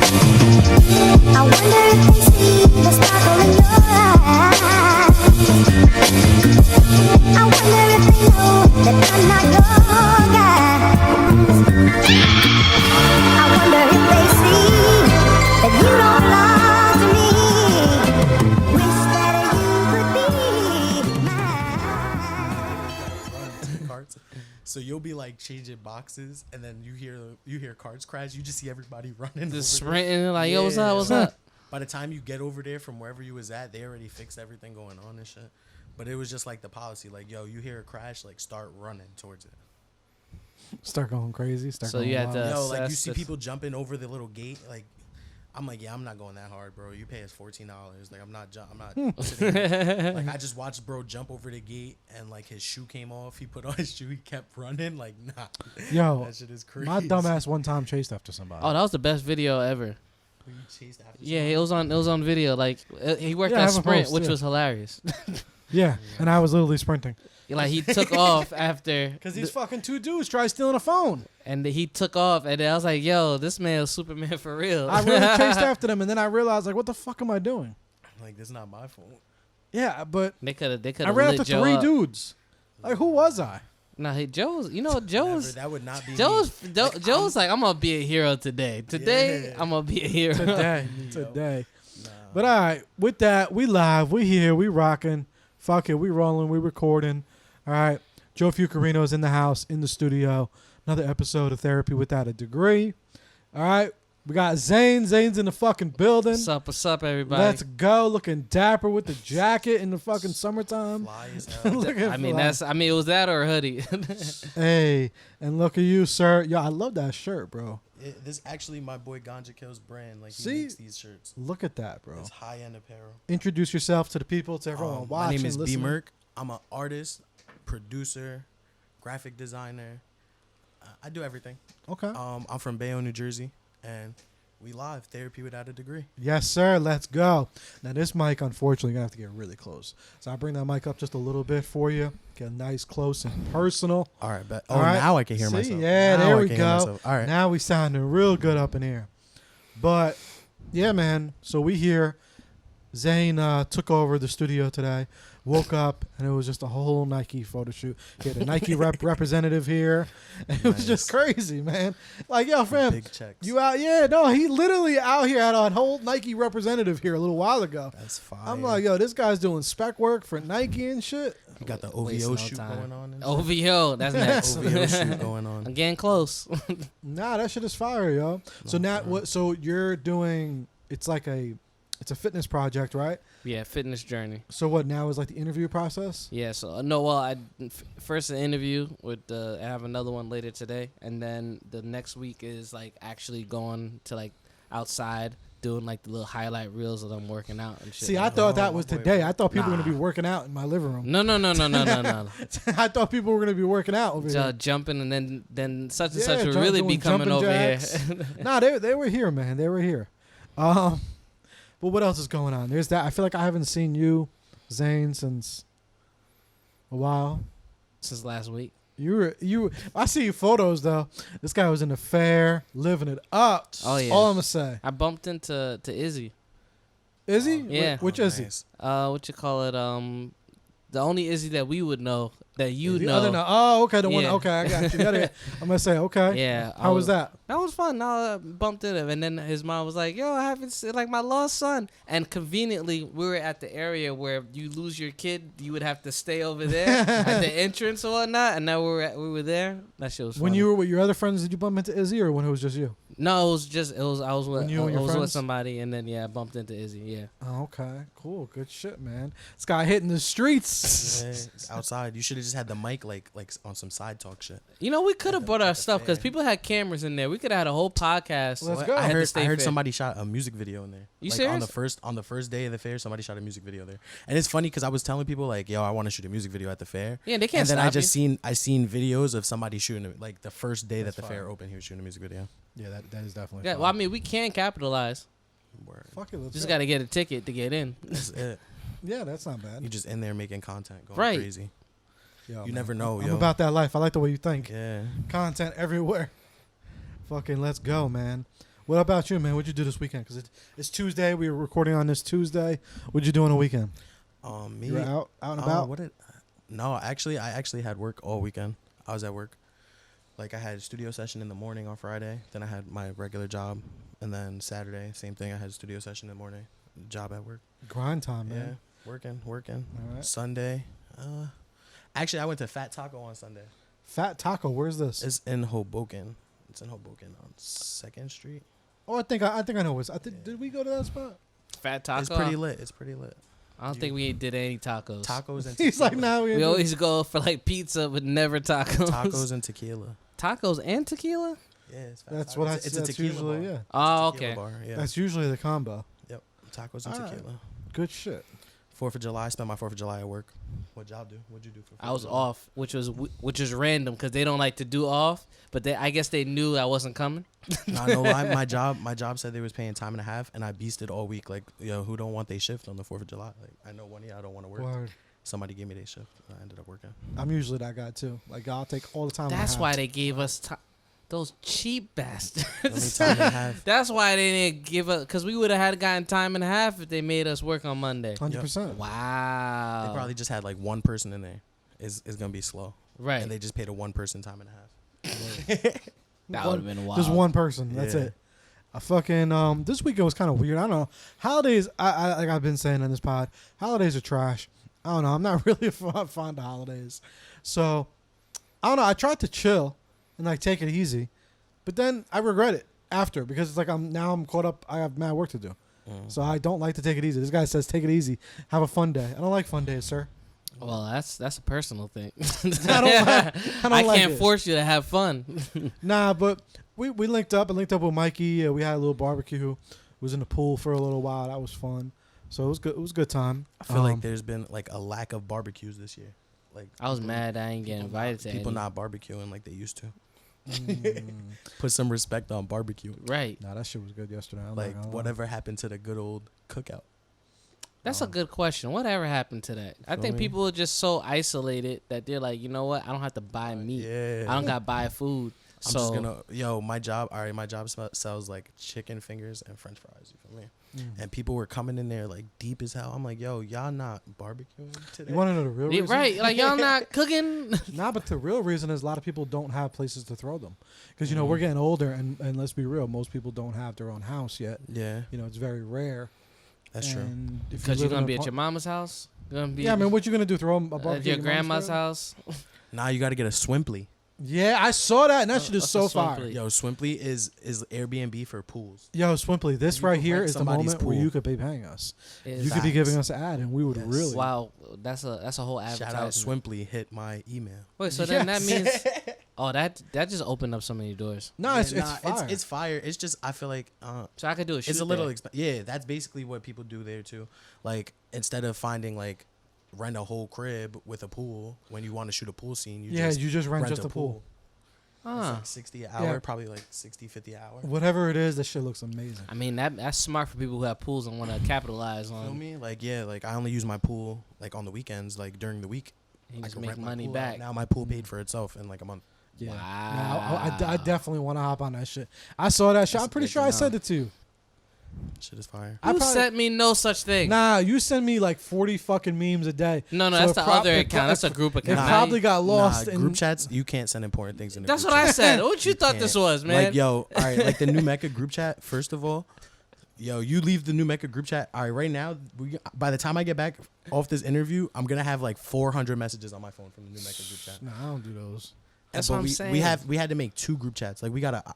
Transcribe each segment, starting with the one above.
I wonder if they see the sparkle in your eyes. I wonder if they know that I'm not your guy. I wonder if they see that you don't belong to me. Wish that you could be mine. Carts. So you'll be like changing boxes, and then you hear carts crash. You just see everybody running, Just over sprinting like, yo, what's up? What's there. up? By the time you get over there from wherever you was at, they already fixed everything going on and shit. But it was just like the policy, like, yo, you hear a crash, like, start running towards it. Start going crazy. So you had to- Yo, like, you assess see this. people jumping over the little gate, like, I'm like, yeah, I'm not going that hard, bro. You pay us $14. Like, I'm not sitting here. Like, I just watched bro jump over the gate, and like his shoe came off. He put on his shoe. He kept running. Like, nah. Yo, that shit is crazy. my dumbass one time chased after somebody. Oh, that was the best video ever. You chased after Yeah, somebody? it was on video. Like he worked Yeah, I at have a Sprint, post, which yeah. was hilarious. Yeah, and I was literally sprinting. Like he took off after, Because these fucking two dudes tried stealing a phone. and he took off, and then I was like, "Yo, this man is Superman for real." I really chased after them, and then I realized, like, what the fuck am I doing? Like, this is not my fault. Yeah, but They could have. I ran lit after Joe three up. dudes. Like, who was I? Nah, hey, Joe's. You know, Never, Joe's. that would not be Joe's. me. Joe's like, I'm gonna be a hero today. Today, Yeah. I'm gonna be a hero. Today. Me, yo. Today. Nah. But all right, with that, we live, we here, we rocking. Fuck it, we rolling, we recording. All right, Joe Fucarino's in the house, in the studio. Another episode of Therapy Without a Degree. All right, we got Zane. Zane's in the fucking building. What's up, everybody? Let's go, looking dapper with the jacket in the fucking summertime. Fly as hell. Looking I mean, fly. it was that or a hoodie. Hey, and look at you, sir. Yo, I love that shirt, bro. This actually my boy Ganja Kill's brand. Like, he See? makes these shirts. Look at that, bro. It's high-end apparel. Introduce yourself to the people, to everyone watching. My name is B listening. Merck. I'm an artist, producer, graphic designer. I do everything. Okay. I'm from Bayonne, New Jersey, and we live Therapy Without a Degree. Yes, sir. Let's go. Now, this mic, unfortunately, going to have to get really close. So I'll bring that mic up just a little bit for you. Get nice, close, and personal. All right, but All right. now I can hear See? myself. Yeah, Now there I we can hear go. myself. All right. Now we sounding real good up in here. But, yeah, man. So we here. Zane took over the studio today. Woke up, and it was just a whole Nike photo shoot. He had a Nike representative here. And it was just crazy, man. Like, yo, fam, Big checks. you out? Yeah, no, he literally out here had a whole Nike representative here a little while ago. That's fine. I'm like, yo, this guy's doing spec work for Nike and shit. you got the Wasting OVO no shoot time. going on. And OVO, that's next. OVO shoot going on. I'm getting close. Nah, that shit is fire, yo. So now, what? So you're doing? It's like it's a fitness project, right? Yeah, fitness journey. So what now is like the interview process? Yeah, so no, well, first an interview with I have another one later today, and then the next week is like actually going to like outside doing like the little highlight reels that I'm working out and shit. See, I thought that Oh, was my boy. today. I thought people were Nah. gonna be working out in my living room. No. I thought people were gonna be working out over here. Jumping and then such and Yeah, such would John really doing be coming jumping over jacks. here. Nah, they were here, man. They were here. But what else is going on? There's that. I feel like I haven't seen you, Zane, since a while. Since last week. You. I see your photos though. This guy was in the fair, living it up. Oh, yeah. All I'm gonna say. I bumped into Izzy. Is he? Yeah. Which is he? Nice. What you call it? The only Izzy that we would know, that you The know. other no. Oh, okay. The one. Yeah. Okay, I got you. The other- I'm gonna say okay. Yeah. How was that? That was fun. I bumped into him, and then his mom was like, "Yo, I haven't seen like my lost son." And conveniently, we were at the area where you lose your kid, you would have to stay over there at the entrance or whatnot. And now we were there. That shit was fun. When you were with your other friends, did you bump into Izzy, or when it was just you? No, I was with When you and your I was with friends? somebody, and then I bumped into Izzy. Yeah. Oh, okay. Cool. Good shit, man. This guy hitting the streets. Yeah, it's outside. You should have just had the mic like on some side talk shit. You know, we could have brought our at the stuff because fair. people had cameras in there. We could have had a whole podcast. Let's What? go. I had to heard, stay I heard fair. somebody shot a music video in there. You like serious? on the first day of the fair, somebody shot a music video there. And it's funny because I was telling people like, yo, I want to shoot a music video at the fair. Yeah, they can't And then stop I just you. seen videos of somebody shooting it, like the first day That's that the fair fire. opened, he was shooting a music video. Yeah, that is definitely. Yeah, well, I mean, we can capitalize. Word. Fuck it. Let's Just go. got to get a ticket to get in. That's it. Yeah, that's not bad. You just in there making content, going Right. crazy. Yo, You man. never know, I'm yo. about that life. I like the way you think. Yeah. Content everywhere. Fucking let's go, man. What about you, man? What'd you do this weekend? Because it's Tuesday. We were recording on this Tuesday. What'd you do on the weekend? Me. You were out and about? No, actually, I actually had work all weekend. I was at work. Like, I had a studio session in the morning on Friday. Then I had my regular job. And then Saturday, same thing. I had a studio session in the morning. Job at work. Grind time, man. Yeah, working. All right. Sunday. Actually, I went to Fat Taco on Sunday. Fat Taco, where's this? It's in Hoboken. It's in Hoboken on 2nd Street. Oh, I think I know. Did we go to that spot? Fat taco. It's pretty lit. I don't think we did any tacos. Tacos and He's tequila. like, nah, We always go for like pizza, but never tacos. Tacos and tequila. Tacos and tequila? Yeah, it's Fat That's Taco. what It's a that's tequila usually, bar. yeah. Oh, Tequila okay. bar, yeah. That's usually the combo. Yep. Tacos and All right. tequila. Good shit. 4th of July. I spent my 4th of July at work. What'd y'all do? What'd you do for 4th I was of July? off, which was random because they don't like to do off. But I guess they knew I wasn't coming. Nah, no lie. My job said they was paying time and a half, and I beasted all week. Like, yo, who don't want their shift on the 4th of July? Like, I know one year I don't want to work. Word. Somebody gave me their shift. I ended up working. I'm usually that guy too. Like I'll take all the time. That's why they gave us those cheap bastards. Only time and a half. That's why they didn't give us, because we would have had gotten time and a half if they made us work on Monday. 100%. Wow. They probably just had like one person in there. It's gonna be slow. Right. And they just paid a one person time and a half. That would have been wild. Just one person. That's Yeah. it. I fucking this weekend was kind of weird. I don't know. Holidays. I like I've been saying in this pod. Holidays are trash. I don't know. I'm not really fond of holidays. So I don't know. I tried to chill and like take it easy, but then I regret it after because it's like I'm caught up. I have mad work to do. So I don't like to take it easy. This guy says take it easy. Have a fun day. I don't like fun days, sir. Well, that's a personal thing. I don't like can't it. force you to have fun. Nah, but we linked up. I linked up with Mikey. We had a little barbecue. Was in the pool for a little while. That was fun. So it was good. It was a good time. I feel like there's been like a lack of barbecues this year. Like I was mad I ain't getting invited to people any. not barbecuing like they used to. Put some respect on barbecue. Right. Nah, that shit was good yesterday. I'm Like not gonna lie. whatever happened to the good old cookout? That's a good question. Whatever happened to that? I think me? people are just so isolated that they're like, you know what? I don't have to buy meat. Yeah. I don't got to buy food. I'm So just gonna my job. All right, my job sells like chicken fingers and French fries. You feel me? And people were coming in there like deep as hell. I'm like, yo, y'all not barbecuing today? You want to know the real Yeah, reason? right. Like y'all not cooking. Nah, but the real reason is a lot of people don't have places to throw them. Because, you know, we're getting older, and let's be real, most people don't have their own house yet. Yeah, You know, it's very rare. that's true. And if Because you you're live going in to be a at par- your mama's house. Gonna be Yeah, I mean, what you going to do? Throw a at barbecue your at grandma's house? house. Now you got to get a Swimply. Yeah, I saw that, and that shit is what's so a fire. Swimply? Yo, Swimply is Airbnb for pools. Yo, Swimply, this You right could here rent is the somebody's moment where pool. you could be paying us. Is- You could be giving Facts. us an ad, and we would Yes. really. Wow, that's a whole Shout advertisement. out Swimply hit my email. Wait, so then that Yes. means that just opened up so many doors. No, Yeah, it's fire. It's fire. It's just I feel like So I could do a shoot. it's a little there. yeah. That's basically what people do there too. Like instead of finding like rent a whole crib with a pool when you want to shoot a pool scene, you just rent just a a pool. It's Huh. like 60 an hour, Yeah. probably like 60, 50 an hour. Whatever it is, that shit looks amazing. I mean that's smart for people who have pools and want to capitalize Feel on. me? Like yeah, like I only use my pool like on the weekends, like during the week. You I just can make rent my money pool back. out. Now my pool paid for itself in like a month. Yeah. Wow. Nah, I definitely want to hop on that shit. I saw that shit. That's I'm pretty good sure to I know. sent it to you. Shit is fire. I Who probably- sent me no such thing? Nah, you send me like 40 fucking memes a day. No, So that's it the prob- other it account. pro- That's a group It account. Nah, probably got lost in group chats. You can't send important things in the That's group what I chat. said. What you thought can't. this was, man? Like, yo, all right, like the New Mecca group chat, first of all, yo, you leave the New Mecca group chat. All right, right now, by the time I get back off this interview, I'm going to have like 400 messages on my phone from the New Mecca group chat. Nah, I don't do those. That's But what I'm we saying. we had to make 2 group chats. Like we got a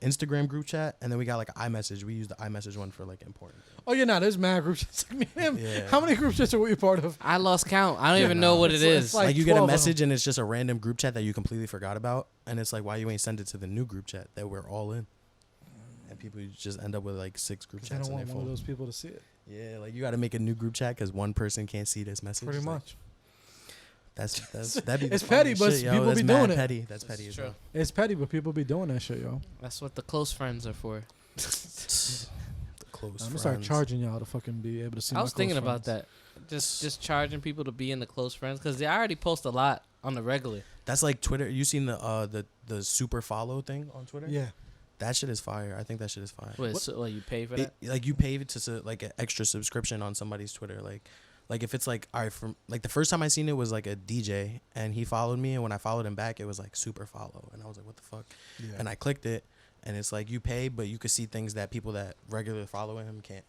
Instagram group chat, and then we got like an iMessage. We use the iMessage one for like important things. Oh, yeah, nah, there's mad group chats. Like me and him. Yeah. How many group chats are we part of? I lost count. I don't even know what it It's is. like Like you get 12 a of them. message and it's just a random group chat that you completely forgot about, and it's like, why you ain't send it to the new group chat that we're all in? And people just end up with like 6 group I chats don't in their want one of phone. those people to see it. Yeah, like you got to make a new group chat because one person can't see this message. Pretty It's like, much. that'd be the It's petty, funniest but shit, yo. people That's be mad doing it. petty. That's petty as true. well. It's petty, but people be doing that shit, yo. That's what the close friends are for. The close I'm gonna start friends. charging y'all to fucking be able to see. I my was close thinking about friends. that. Just charging people to be in the close friends because they already post a lot on the regular. That's like Twitter. You seen the super follow thing on Twitter? Yeah. That shit is fire. I think that shit is fire. Wait, so like, you pay for that? Like you pay to like an extra subscription on somebody's Twitter. Like if it's like, all right, from like the first time I seen it was like a DJ and he followed me, and when I followed him back, it was like super follow, and I was like, what the fuck? Yeah. And I clicked it, and it's like you pay, but you could see things that people that regularly follow him can't.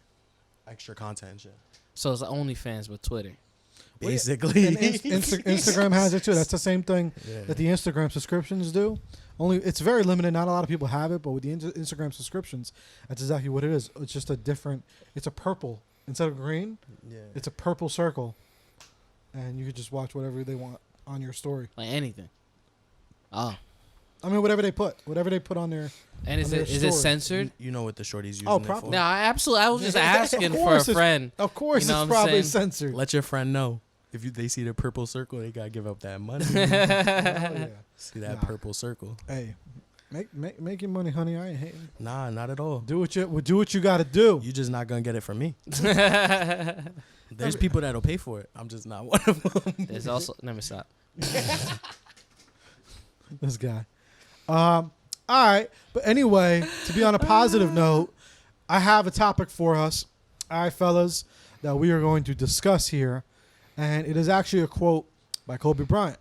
Extra content and shit. So it's OnlyFans with Twitter. Basically. And Instagram has it too. That's the same thing Yeah. that the Instagram subscriptions do. Only it's very limited. Not a lot of people have it, but with the Instagram subscriptions, that's exactly what it is. It's just a different. It's a purple instead of green. Yeah. It's a purple circle, and you could just watch whatever they want on your story. Like anything. Oh. I mean, whatever they put on their. And is on it their is it story. censored? You know what the shorties using Oh, it probably. for. No, I absolutely. I was just asking Of for a course it's- friend. Of course, You know it's what I'm probably saying? censored. Let your friend know. If they see the purple circle, they gotta give up that money. Oh, yeah. See that Nah. purple circle. Hey, make your money, honey. I ain't hating. Nah, not at all. Do what you got to do. You just not gonna get it from me. There's people that'll pay for it. I'm just not one of them. There's also let me stop. This guy. All right, but anyway, to be on a positive note, I have a topic for us, all right, fellas, that we are going to discuss here, and it is actually a quote by Kobe Bryant.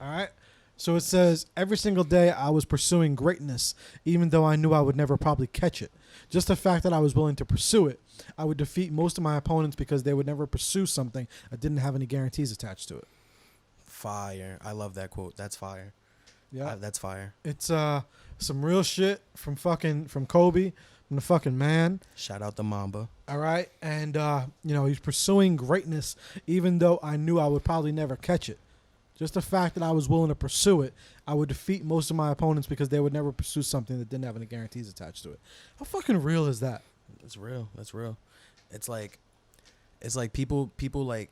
All right, so it says, "Every single day I was pursuing greatness, even though I knew I would never probably catch it. Just the fact that I was willing to pursue it, I would defeat most of my opponents because they would never pursue something that didn't have any guarantees attached to it." Fire. I love that quote. That's fire. Yeah, That's fire. it's some real shit from Kobe, from the fucking man. Shout out to Mamba. All right, and he's pursuing greatness, even though I knew I would probably never catch it. Just the fact that I was willing to pursue it, I would defeat most of my opponents because they would never pursue something that didn't have any guarantees attached to it. How fucking real is that? It's real. That's real. It's like people like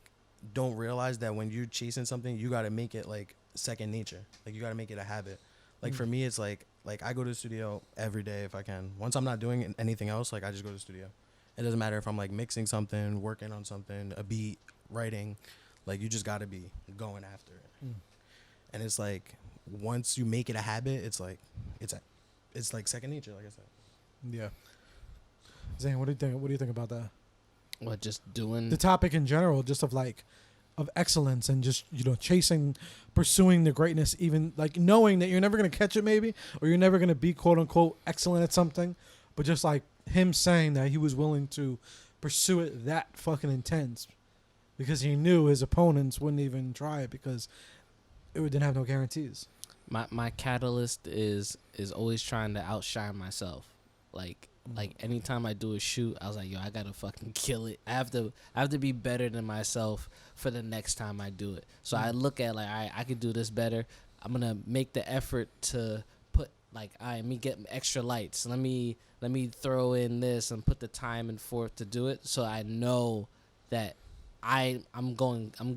don't realize that when you're chasing something, you got to make it like second nature. Like you got to make it a habit. Like for me, it's like I go to the studio every day if I can. Once I'm not doing anything else, like I just go to the studio. It doesn't matter if I'm like mixing something, working on something, a beat, writing. Like you just got to be going after it. And it's like once you make it a habit, it's like second nature. Like I said. Yeah. Zane, what do you think? What do you think about that? What, just doing? The topic in general, just of excellence and just pursuing the greatness, even like knowing that you're never gonna catch it, maybe, or you're never gonna be quote unquote excellent at something, but just like him saying that he was willing to pursue it that fucking intense because he knew his opponents wouldn't even try it because it didn't have no guarantees. My catalyst is always trying to outshine myself. Like anytime I do a shoot, I was like, yo, I gotta fucking kill it. I have to be better than myself for the next time I do it. So I look at like, I could do this better. I'm gonna make the effort to put like, let me get extra lights. Let me throw in this and put the time and forth to do it. So I know that I'm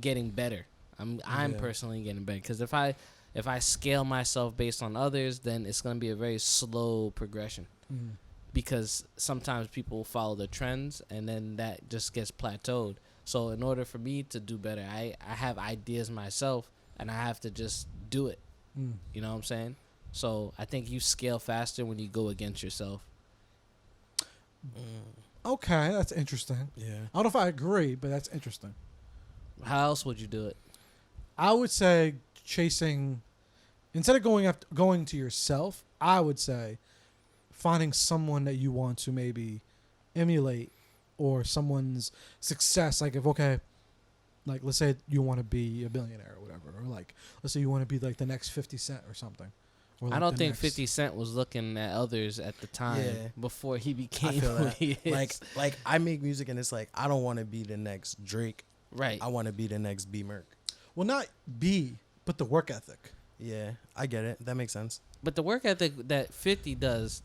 getting better. I'm personally getting better. Because if I scale myself based on others, then it's gonna be a very slow progression. Because sometimes people follow the trends and then that just gets plateaued. So in order for me to do better, I have ideas myself and I have to just do it. You know what I'm saying? So I think you scale faster when you go against yourself. Okay, that's interesting. Yeah. I don't know if I agree, but that's interesting. How else would you do it? I would say instead of going to yourself, I would say finding someone that you want to maybe emulate or someone's success. Like like let's say you want to be a billionaire or whatever, or like let's say you want to be like the next 50 Cent or something. Or like I don't the think next- 50 Cent was looking at others at the time Yeah. before he I became feel who that. he is. Like I make music and it's like I don't want to be the next Drake. Right. I want to be the next B Merc. Well, not be, but the work ethic. Yeah, I get it. That makes sense. But the work ethic that 50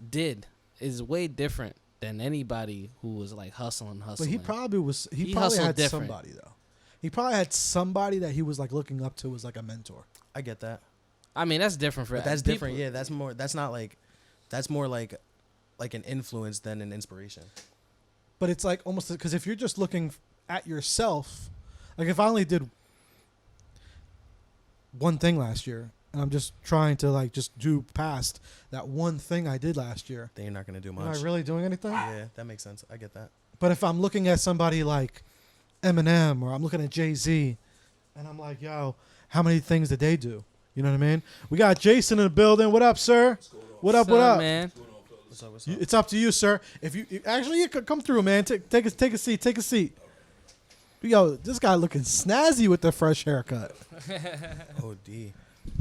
did is way different than anybody who was like hustling. But he probably was. He He probably hustled had different. somebody though. He probably had somebody that he was like looking up to as like a mentor. I get that. I mean, that's different for But that's people. different. Yeah, that's more. That's not like. That's more like an influence than an inspiration. But it's like almost because if you're just looking at yourself, like if I only did one thing last year and I'm just trying to like just do past that one thing I did last year. Then you're not gonna do Am I much. really doing anything? Yeah, that makes sense. I get that. But if I'm looking at somebody like Eminem or I'm looking at Jay-Z, and I'm like, yo, how many things did they do? You know what I mean? We got Jason in the building. What up, sir? What up? What up? man? What's up? What's up? It's up to you, sir. If you actually you could come through, man. Take a seat. Take a seat. Yo, this guy looking snazzy with the fresh haircut. OD.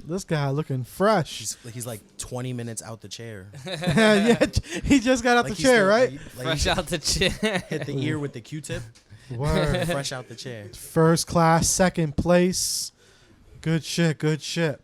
This guy looking fresh. He's like 20 minutes out the chair. Yeah, he just got out Like the he's chair, still- right? like Fresh he out the chair. hit the ear with the Q-tip. Word. Fresh out the chair. First class, second place. Good shit. Good shit.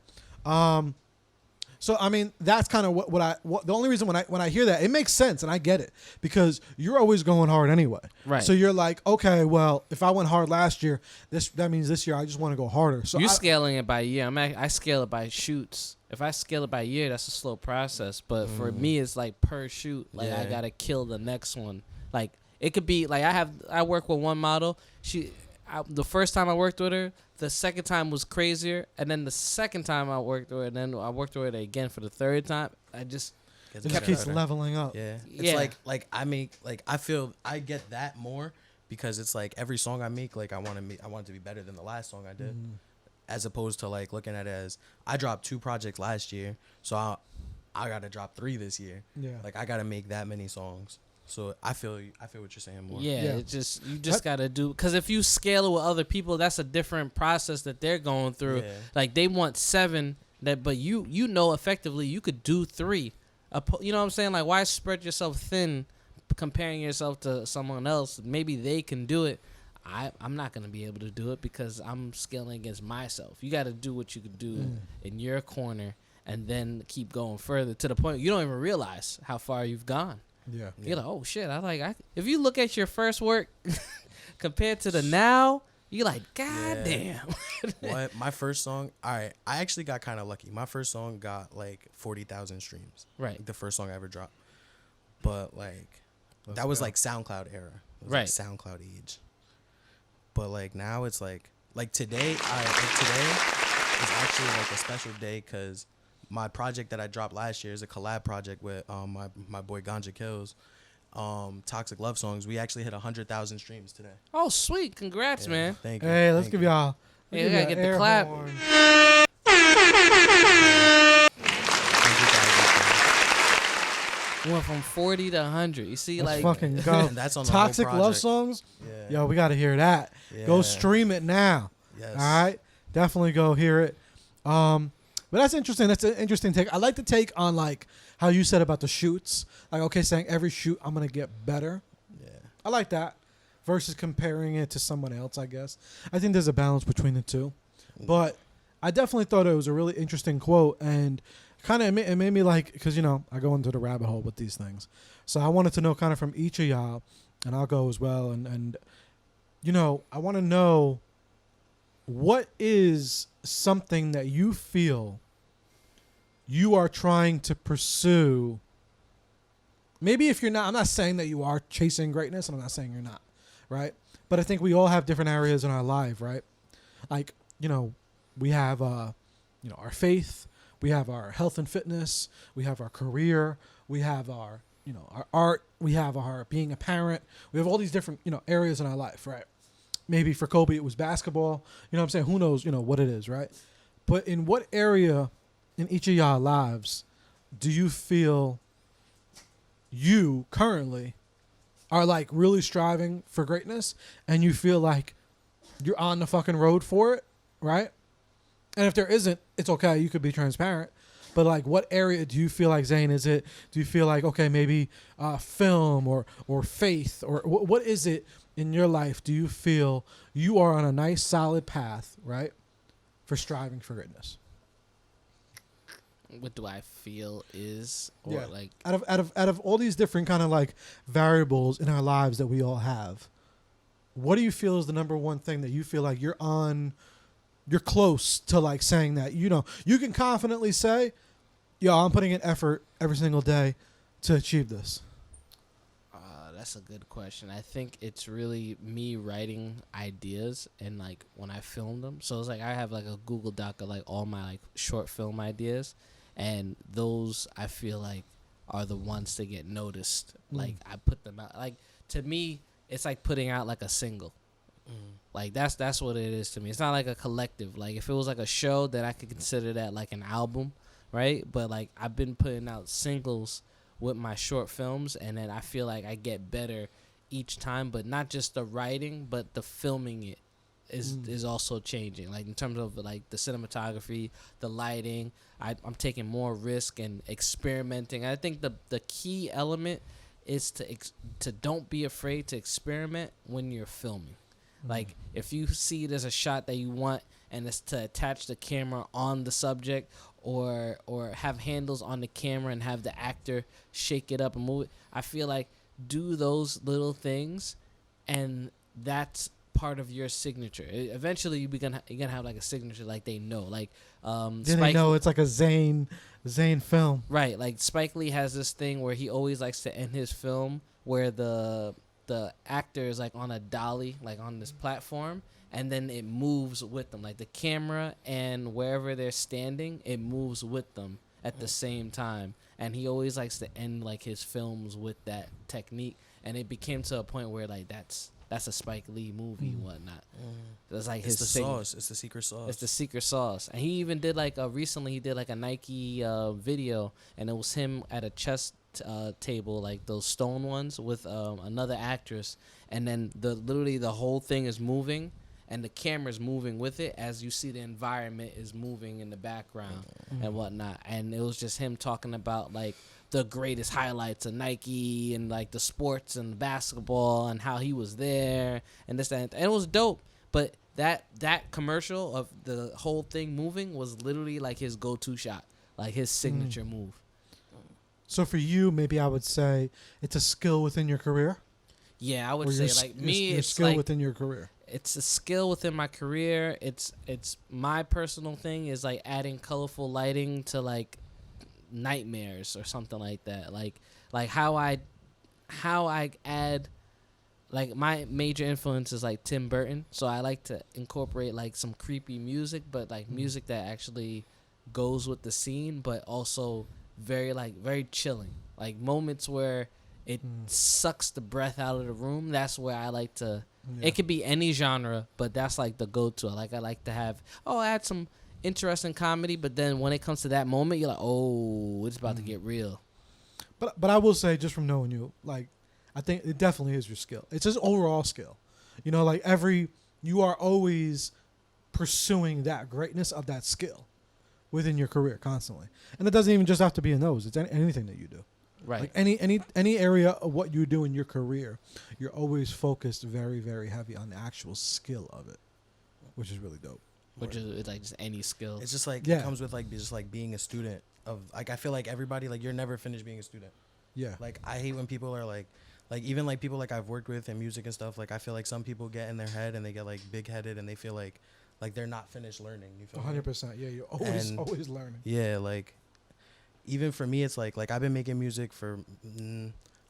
So I mean, that's kind of what the only reason when I hear that, it makes sense and I get it because you're always going hard anyway. Right. So you're like, okay, well, if I went hard last year, that means this year I just want to go harder. So You're scaling it by year. I scale it by shoots. If I scale it by year, that's a slow process. But for me, it's like per shoot. Like I Yeah. gotta kill the next one. Like it could be like I work with one model. The first time I worked with her, the second time was crazier, and then the second time I worked with her, and then I worked with her again for the third time. I just Gets it just better. keeps leveling up. Yeah. It's Yeah. like I feel I get that more because it's like every song I make, like I want it to be better than the last song I did. As opposed to like looking at it as I dropped 2 projects last year, so I got to drop 3 this year. Yeah. Like I got to make that many songs. So I feel what you're saying more. yeah, Yeah. it just you just gotta do because if you scale it with other people, that's a different process that they're going through. Yeah. Like they want 7, but you know effectively you could do 3. You know what I'm saying? Like why spread yourself thin, comparing yourself to someone else? Maybe they can do it. I'm not gonna be able to do it because I'm scaling against myself. You got to do what you can do in your corner, and then keep going further to the point you don't even realize how far you've gone. Yeah. You're like, oh shit! If you look at your first work compared to the now, you're like, God Yeah. damn. What my first song? All right, I actually got kind of lucky. My first song got like 40,000 streams. Right. Like, the first song I ever dropped. But like that was like SoundCloud era. It was Right. Like SoundCloud age. But like now it's like today is actually like a special day because my project that I dropped last year is a collab project with my boy Ganja Kills, Toxic Love Songs. We actually hit 100,000 streams today. Oh sweet, congrats, Yeah, man. Thank you. Hey, let's Thank give you. y'all. Yeah, we gotta get the clap. Horn. We went from 40 to 100. You see, Let's like fucking go. And that's on the whole Toxic Love project. Songs. Yeah. Yo, we got to hear that. Go Yeah. stream it now. Yes. All right, definitely go hear it. But that's interesting. That's an interesting take. I like the take on like how you said about the shoots. Like, okay, saying every shoot I'm gonna get better. Yeah. I like that versus comparing it to someone else. I guess I think there's a balance between the two. But I definitely thought it was a really interesting quote and kind of it made me like because I go into the rabbit hole with these things. So I wanted to know kind of from each of y'all, and I'll go as well. And I want to know. What is something that you feel you are trying to pursue? Maybe if you're not, I'm not saying that you are chasing greatness, and I'm not saying you're not, right? But I think we all have different areas in our life, right? Like, we have, our faith, we have our health and fitness, we have our career, we have our, our art, we have our being a parent, we have all these different, areas in our life, right? Maybe for Kobe, it was basketball. You know what I'm saying? Who knows, what it is, right? But in what area in each of y'all lives do you feel you currently are like really striving for greatness and you feel like you're on the fucking road for it, right? And if there isn't, it's okay. You could be transparent. But like, what area do you feel like, Zane, is it? Do you feel like, okay, maybe film or faith or what is it in your life? Do you feel you are on a nice, solid path, right, for striving for greatness? what do I feel is or Yeah. like Out of all these different kind of like variables in our lives that we all have, what do you feel is the number one thing that you feel like you're close to like saying that, you can confidently say, yo, I'm putting in effort every single day to achieve this? that's a good question. I think it's really me writing ideas and like when I film them. So it's like I have like a Google Doc of like all my like short film ideas, and those I feel like are the ones to get noticed. Like I put them out. Like to me, it's like putting out like a single. Like that's what it is to me. It's not like a collective. Like if it was like a show, then I could consider that like an album, right? But like I've been putting out singles with my short films, and then I feel like I get better each time. But not just the writing, but the filming it is also changing. Like in terms of like the cinematography, the lighting, I'm taking more risk and experimenting. I think the key element is to don't be afraid to experiment when you're filming. Like if you see there's a shot that you want and it's to attach the camera on the subject or have handles on the camera and have the actor shake it up and move it, I feel like do those little things, and that's part of your signature. Eventually you're gonna have like a signature, like they know, like Then they know it's like a Zane film. Right, like Spike Lee has this thing where he always likes to end his film where the actor is like on a dolly, like on this platform, and then it moves with them, like the camera and wherever they're standing, it moves with them at the same time. And he always likes to end like his films with that technique, and it became to a point where like that's a Spike Lee movie and whatnot. It's like It's the sauce. It's the secret sauce. It's the secret sauce. And he even did like recently he did like a Nike video, and it was him at a chess table, like those stone ones, with another actress, and then literally the whole thing is moving, and the camera's moving with it as you see the environment is moving in the background and whatnot. And it was just him talking about like the greatest highlights of Nike and like the sports and basketball and how he was there and this and it was dope. But that commercial of the whole thing moving was literally like his go-to shot, like his signature move. So for you, maybe I would say it's a skill within your career. Yeah, I would say like me, it's skill like within your career. It's a skill within my career. It's my personal thing is like adding colorful lighting to like nightmares or something like that. Like how I add, like my major influence is like Tim Burton, so I like to incorporate like some creepy music, but like music that actually goes with the scene, but also very chilling, like moments where it sucks the breath out of the room. That's where I like to. It could be any genre, but that's like the go-to. I like to have add some interesting comedy, but then when it comes to that moment, you're like, oh, it's about to get real. But I will say, just from knowing you, like I think it definitely is your skill. It's just overall skill. You know, like you are always pursuing that greatness of that skill within your career constantly. And it doesn't even just have to be in those. It's anything that you do. Right. Like any area of what you do in your career, you're always focused very, very heavy on the actual skill of it, which is really dope. Which is like just any skill. It's just like it comes with like just like being a student of like I feel like everybody like you're never finished being a student. Yeah. Like I hate when people are like even like people like I've worked with in music and stuff, like I feel like some people get in their head and they get like big headed and they feel like they're not finished learning. You feel 100%. Yeah, you're always learning. Yeah, like even for me, it's like I've been making music for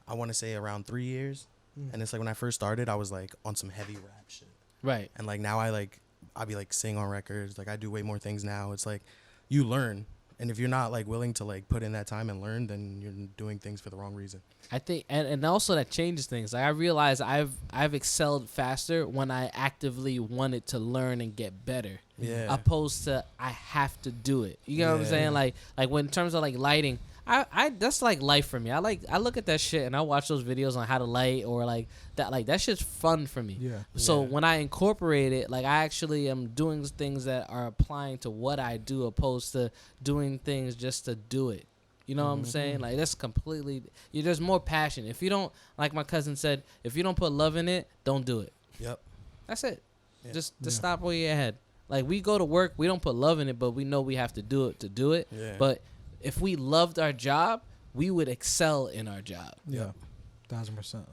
I want to say around 3 years, and it's like when I first started, I was like on some heavy rap shit, right? And like now I'll be like sing on records, like I do way more things now. It's like you learn, and if you're not like willing to like put in that time and learn, then you're doing things for the wrong reason. I think, and also that changes things. Like I realize I've excelled faster when I actively wanted to learn and get better. Yeah. Opposed to I have to do it. You know what I'm saying? Like when in terms of like lighting, I that's like life for me. I look at that shit and I watch those videos on how to light or like that shit's fun for me. Yeah. So when I incorporate it, like I actually am doing things that are applying to what I do, opposed to doing things just to do it. You know what I'm saying? Like that's completely. There's more passion. If you don't, like my cousin said, if you don't put love in it, don't do it. Yep. That's it. Yeah. Just stop where you're ahead. Like we go to work, we don't put love in it, but we know we have to do it to do it. Yeah. But if we loved our job, we would excel in our job. Yeah, 1,000%.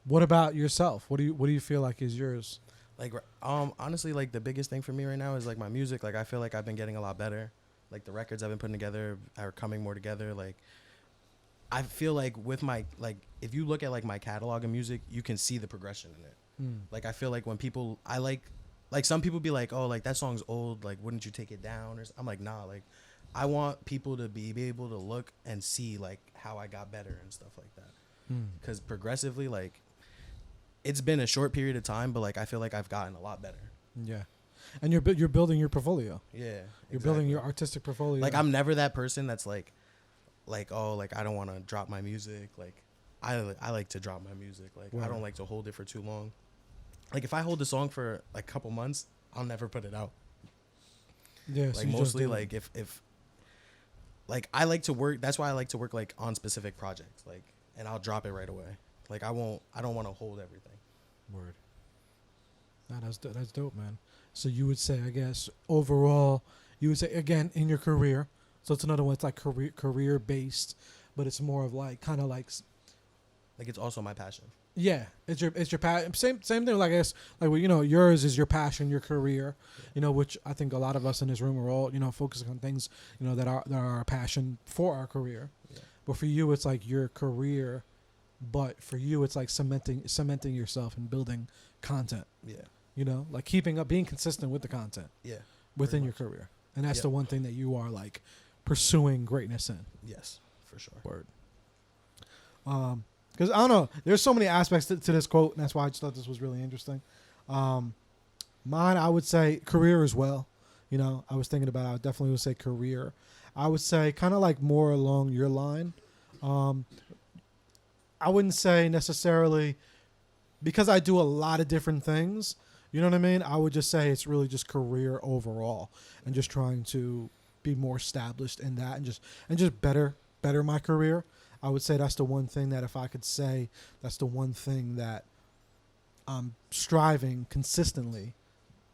What about yourself? What do you feel like is yours? Like honestly, like the biggest thing for me right now is like my music. Like I feel like I've been getting a lot better. Like the records I've been putting together are coming more together. Like I feel like with my, like, if you look at like my catalog of music, you can see the progression in it. Like, I feel like when people, I like some people be like, oh, like that song's old, like wouldn't you take it down? Or I'm like, nah, like I want people to be able to look and see like how I got better and stuff like that. Because progressively, like, it's been a short period of time, but like I feel like I've gotten a lot better. Yeah. And you're building your portfolio. Yeah. You're building your artistic portfolio. Like, I'm never that person that's like, oh, like I don't want to drop my music. Like, I like to drop my music. Like, I don't like to hold it for too long. Like, if I hold the song for like a couple months, I'll never put it out. Yeah. Like, mostly like if like I like to work. That's why I like to work like on specific projects. Like, and I'll drop it right away. Like, I don't want to hold everything. Word. Nah, that's dope, man. So you would say, I guess, overall, you would say, again, in your career. So it's another one. It's like career based, but it's more of like kind of like it's also my passion. Yeah, it's your passion. Same thing. Like, I guess, like, well, you know, yours is your passion, your career. You know, which I think a lot of us in this room are all, you know, focusing on things, you know, that are our passion for our career. Yeah. But for you, it's like your career. But for you, it's like cementing yourself and building content. Yeah. You know, like keeping up, being consistent with the content. Yeah. Within your career, and that's the one thing that you are like pursuing greatness in. Yes, for sure. Word. Because I don't know, there's so many aspects to this quote, and that's why I just thought this was really interesting. Mine, I would say career as well. You know, I was thinking about, I would definitely would say career. I would say kind of like more along your line. I wouldn't say necessarily because I do a lot of different things. You know what I mean? I would just say it's really just career overall, and just trying to be more established in that, and just better my career. I would say that's the one thing that, if I could say, that's the one thing that I'm striving consistently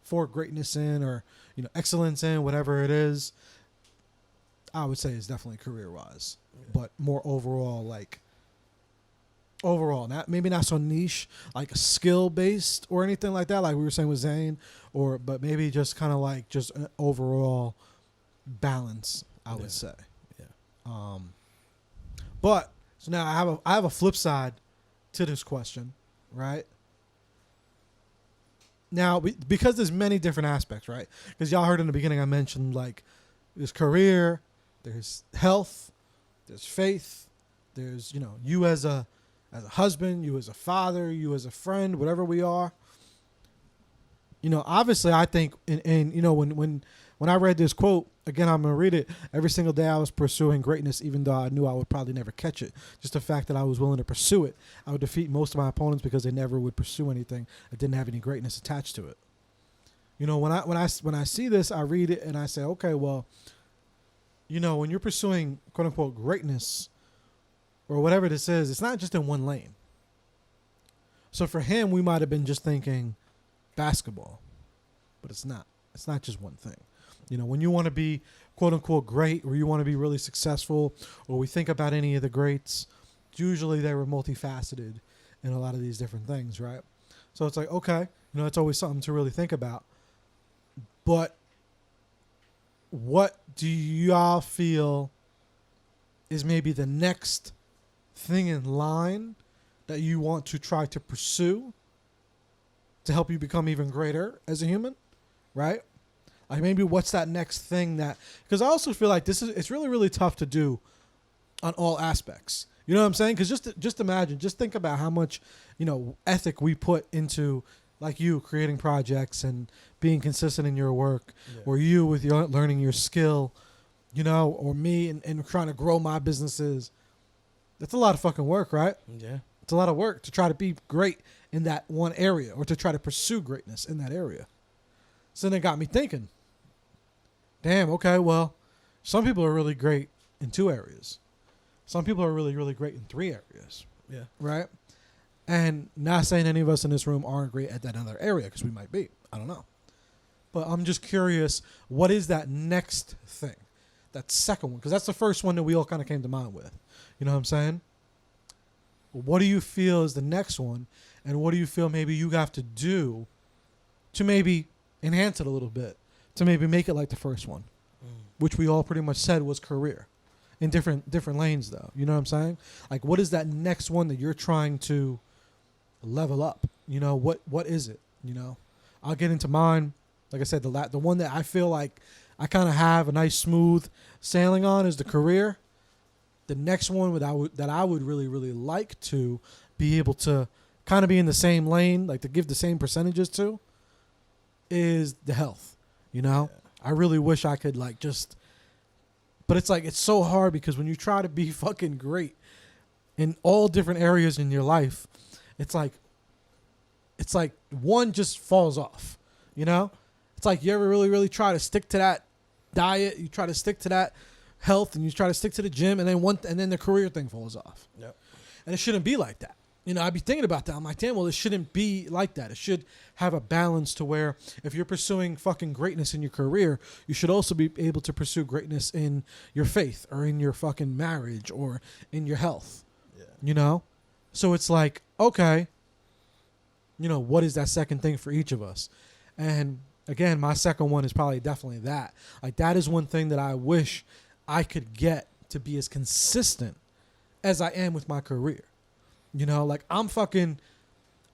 for greatness in, or, you know, excellence in, whatever it is. I would say it's definitely career-wise, but more overall, like maybe not so niche, like skill-based or anything like that, like we were saying with Zane, but maybe just kind of like just an overall balance, I would say. Yeah. But so now I have a flip side to this question, right? Now, because there's many different aspects, right? Because y'all heard in the beginning I mentioned, like, there's career, there's health, there's faith, there's, you know, you as a husband, you as a father, you as a friend, whatever we are. You know, obviously, I think, and you know, when I read this quote, again, I'm going to read it. Every single day I was pursuing greatness, even though I knew I would probably never catch it. Just the fact that I was willing to pursue it. I would defeat most of my opponents because they never would pursue anything that didn't have any greatness attached to it. You know, when I see this, I read it and I say, okay, well, you know, when you're pursuing quote unquote greatness or whatever this is, it's not just in one lane. So for him, we might have been just thinking basketball, but it's not. It's not just one thing. You know, when you want to be quote unquote great, or you want to be really successful, or we think about any of the greats, usually they were multifaceted in a lot of these different things, right? So it's like, okay, you know, it's always something to really think about. But what do y'all feel is maybe the next thing in line that you want to try to pursue to help you become even greater as a human, right? Like, maybe what's that next thing that, because I also feel like it's really, really tough to do on all aspects. You know what I'm saying? Because just imagine, just think about how much, you know, ethic we put into, like, you creating projects and being consistent in your work, or you with your learning your skill, you know, or me and trying to grow my businesses. That's a lot of fucking work, right? Yeah. It's a lot of work to try to be great in that one area, or to try to pursue greatness in that area. So then it got me thinking, damn, okay, well, some people are really great in 2 areas. Some people are really, really great in 3 areas. Yeah. Right? And not saying any of us in this room aren't great at that other area, because we might be. I don't know. But I'm just curious, what is that next thing? That second one? Because that's the first one that we all kind of came to mind with. You know what I'm saying? What do you feel is the next one? And what do you feel maybe you have to do to maybe enhance it a little bit, to maybe make it like the first one, which we all pretty much said was career. in different lanes though. You know what I'm saying? Like, what is that next one that you're trying to level up? You know, what is it? You know, I'll get into mine. Like I said, the one that I feel like I kind of have a nice smooth sailing on is the career. The next one that I would really, really like to be able to kind of be in the same lane, like to give the same percentages to, is the health. You know, I really wish I could like just, but it's like, it's so hard because when you try to be fucking great in all different areas in your life, it's like one just falls off, you know? It's like you ever really, really try to stick to that diet, you try to stick to that health, and you try to stick to the gym, and then the career thing falls off. Yep. And it shouldn't be like that. You know, I'd be thinking about that. I'm like, damn, well, it shouldn't be like that. It should have a balance to where if you're pursuing fucking greatness in your career, you should also be able to pursue greatness in your faith or in your fucking marriage or in your health. Yeah. You know? So it's like, okay, you know, what is that second thing for each of us? And again, my second one is probably definitely that. Like, that is one thing that I wish I could get to be as consistent as I am with my career. You know, like, I'm fucking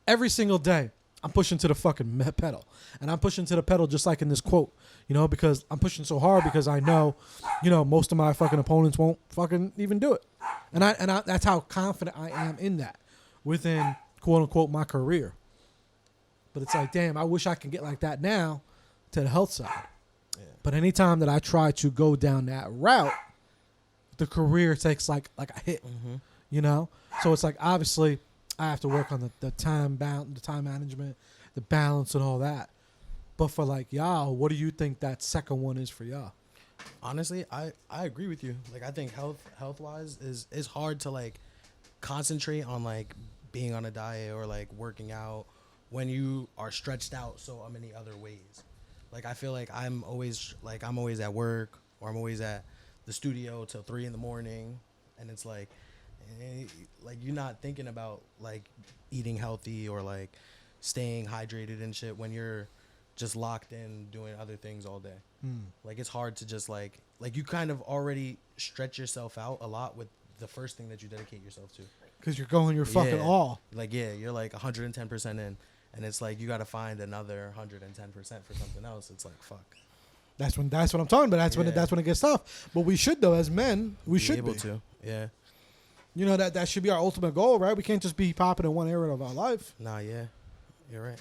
every single day, I'm pushing to the fucking pedal. And I'm pushing to the pedal just like in this quote, you know, because I'm pushing so hard because I know, you know, most of my fucking opponents won't fucking even do it. And I that's how confident I am in that within, quote unquote, my career. But it's like, damn, I wish I could get like that now to the health side. Yeah. But anytime that I try to go down that route, the career takes like a hit, you know? So it's like, obviously, I have to work on the time management, the balance and all that. But for like y'all, what do you think that second one is for y'all? Honestly, I agree with you. Like, I think health wise is hard to like concentrate on like being on a diet or like working out when you are stretched out so many other ways. Like, I feel like I'm always at work or I'm always at the studio till 3 a.m, and it's like you're not thinking about like eating healthy or like staying hydrated and shit when you're just locked in doing other things all day. Like, it's hard to just like you kind of already stretch yourself out a lot with the first thing that you dedicate yourself to. Because you're going your fucking all. Like, yeah, you're like 110% in, and it's like you got to find another 110% for something else. It's like, fuck. That's what I'm talking about. That's when it gets tough. But we should, though, as men, we should be able be. to. Yeah. You know, that should be our ultimate goal, right? We can't just be popping in one area of our life. Nah, yeah. You're right.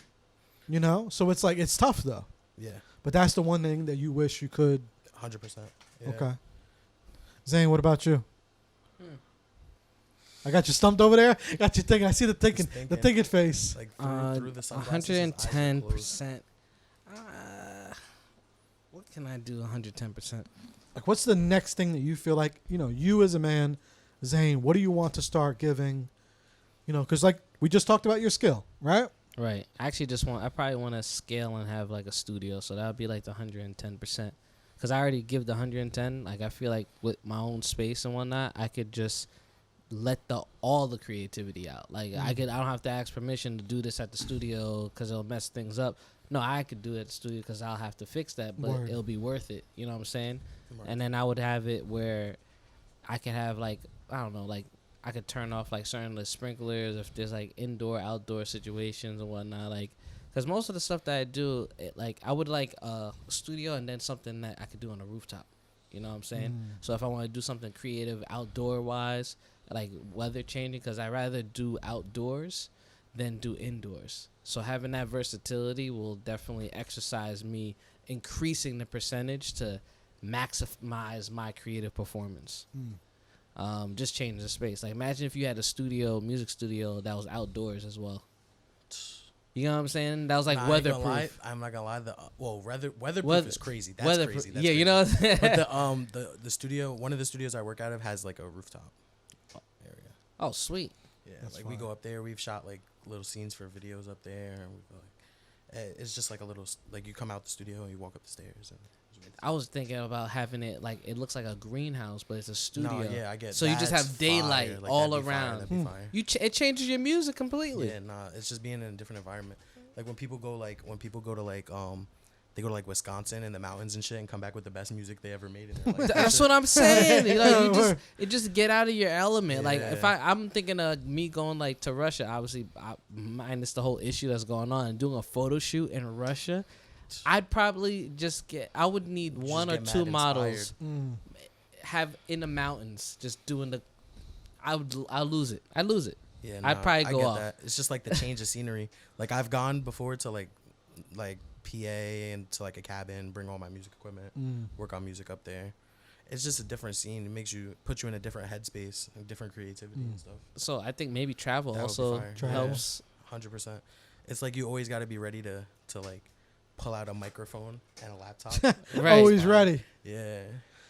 You know? So it's like, it's tough, though. Yeah. But that's the one thing that you wish you could. 100%. Yeah. Okay. Zane, what about you? I got you stumped over there. Got you thinking. I see the thinking face. Like through the sunglasses, 110%. What can I do 110%? Like, what's the next thing that you feel like, you know, you as a man, Zane, what do you want to start giving? You know, because like we just talked about your skill, right? Right. I actually I probably want to scale and have like a studio. So that would be like the 110%. Because I already give the 110. Like, I feel like with my own space and whatnot, I could just let all the creativity out. Like, I don't have to ask permission to do this at the studio because it'll mess things up. No, I could do it at the studio because I'll have to fix that, but it'll be worth it. You know what I'm saying? Right. And then I would have it where I could have like, I don't know, like I could turn off like certain of the sprinklers if there's like indoor, outdoor situations and whatnot. Like, because most of the stuff that I do, like I would like a studio and then something that I could do on a rooftop. You know what I'm saying? So if I want to do something creative outdoor wise, like weather changing, because I rather do outdoors than do indoors. So having that versatility will definitely exercise me increasing the percentage to maximize my creative performance. Just change the space. Like, imagine if you had a music studio that was outdoors as well. You know what I'm saying? That was like weatherproof. I'm not gonna lie. Weatherproof is crazy. That's crazy. That's yeah, crazy. you know. But the studio, one of the studios I work out of has like a rooftop area. Oh, sweet. Yeah, That's like fine. we go up there. We've shot like little scenes for videos up there, and we go like, it's just like a little like you come out the studio and you walk up the stairs. And I was thinking about having it like it looks like a greenhouse, but it's a studio. No, yeah, I get. So you just have daylight fire. Like, all that'd be fire, around. that'd be fire. It changes your music completely. Yeah, nah, it's just being in a different environment. Like when people go to like they go to like Wisconsin and the mountains and shit and come back with the best music they ever made in their life. That's what I'm saying. You just get out of your element. Like Yeah. if I'm thinking of me going like to Russia, obviously minus the whole issue that's going on, and doing a photo shoot in Russia, I'd probably I would need Just one or get two mad models Mm. have in the mountains just doing I'll lose it. I'd lose it. Yeah, I'd probably I go get off. that. It's just like the change of scenery. Like I've gone before to like PA and to like a cabin, bring all my music equipment, work on music up there. It's just a different scene. It makes put you in a different headspace, and different creativity and stuff. So I think maybe travel That would be also fire. helps. 100%. It's like you always got to be ready to like pull out a microphone and a laptop. Right. Always ready. Yeah.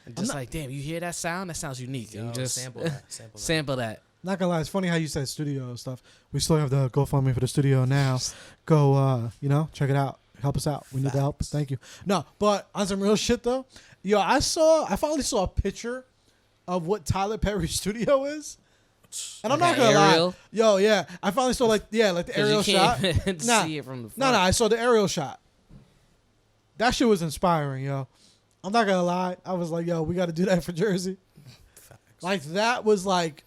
And just like, damn, you hear that sound? That sounds unique. Yo, and you just sample that. sample that. Not gonna lie, it's funny how you said studio stuff. We still have the GoFundMe for the studio now. Go, check it out. Help us out. We need the help. Facts. Thank you. No, but on some real shit though, yo, I finally saw a picture of what Tyler Perry's studio is. And I'm Like not an gonna lie. aerial? Yo, yeah. I finally saw like the 'Cause aerial you shot. can't Nah. see it from the front. No, I saw the aerial shot. That shit was inspiring, yo. I'm not gonna lie. I was like, yo, we gotta do that for Jersey. Facts. Like that was like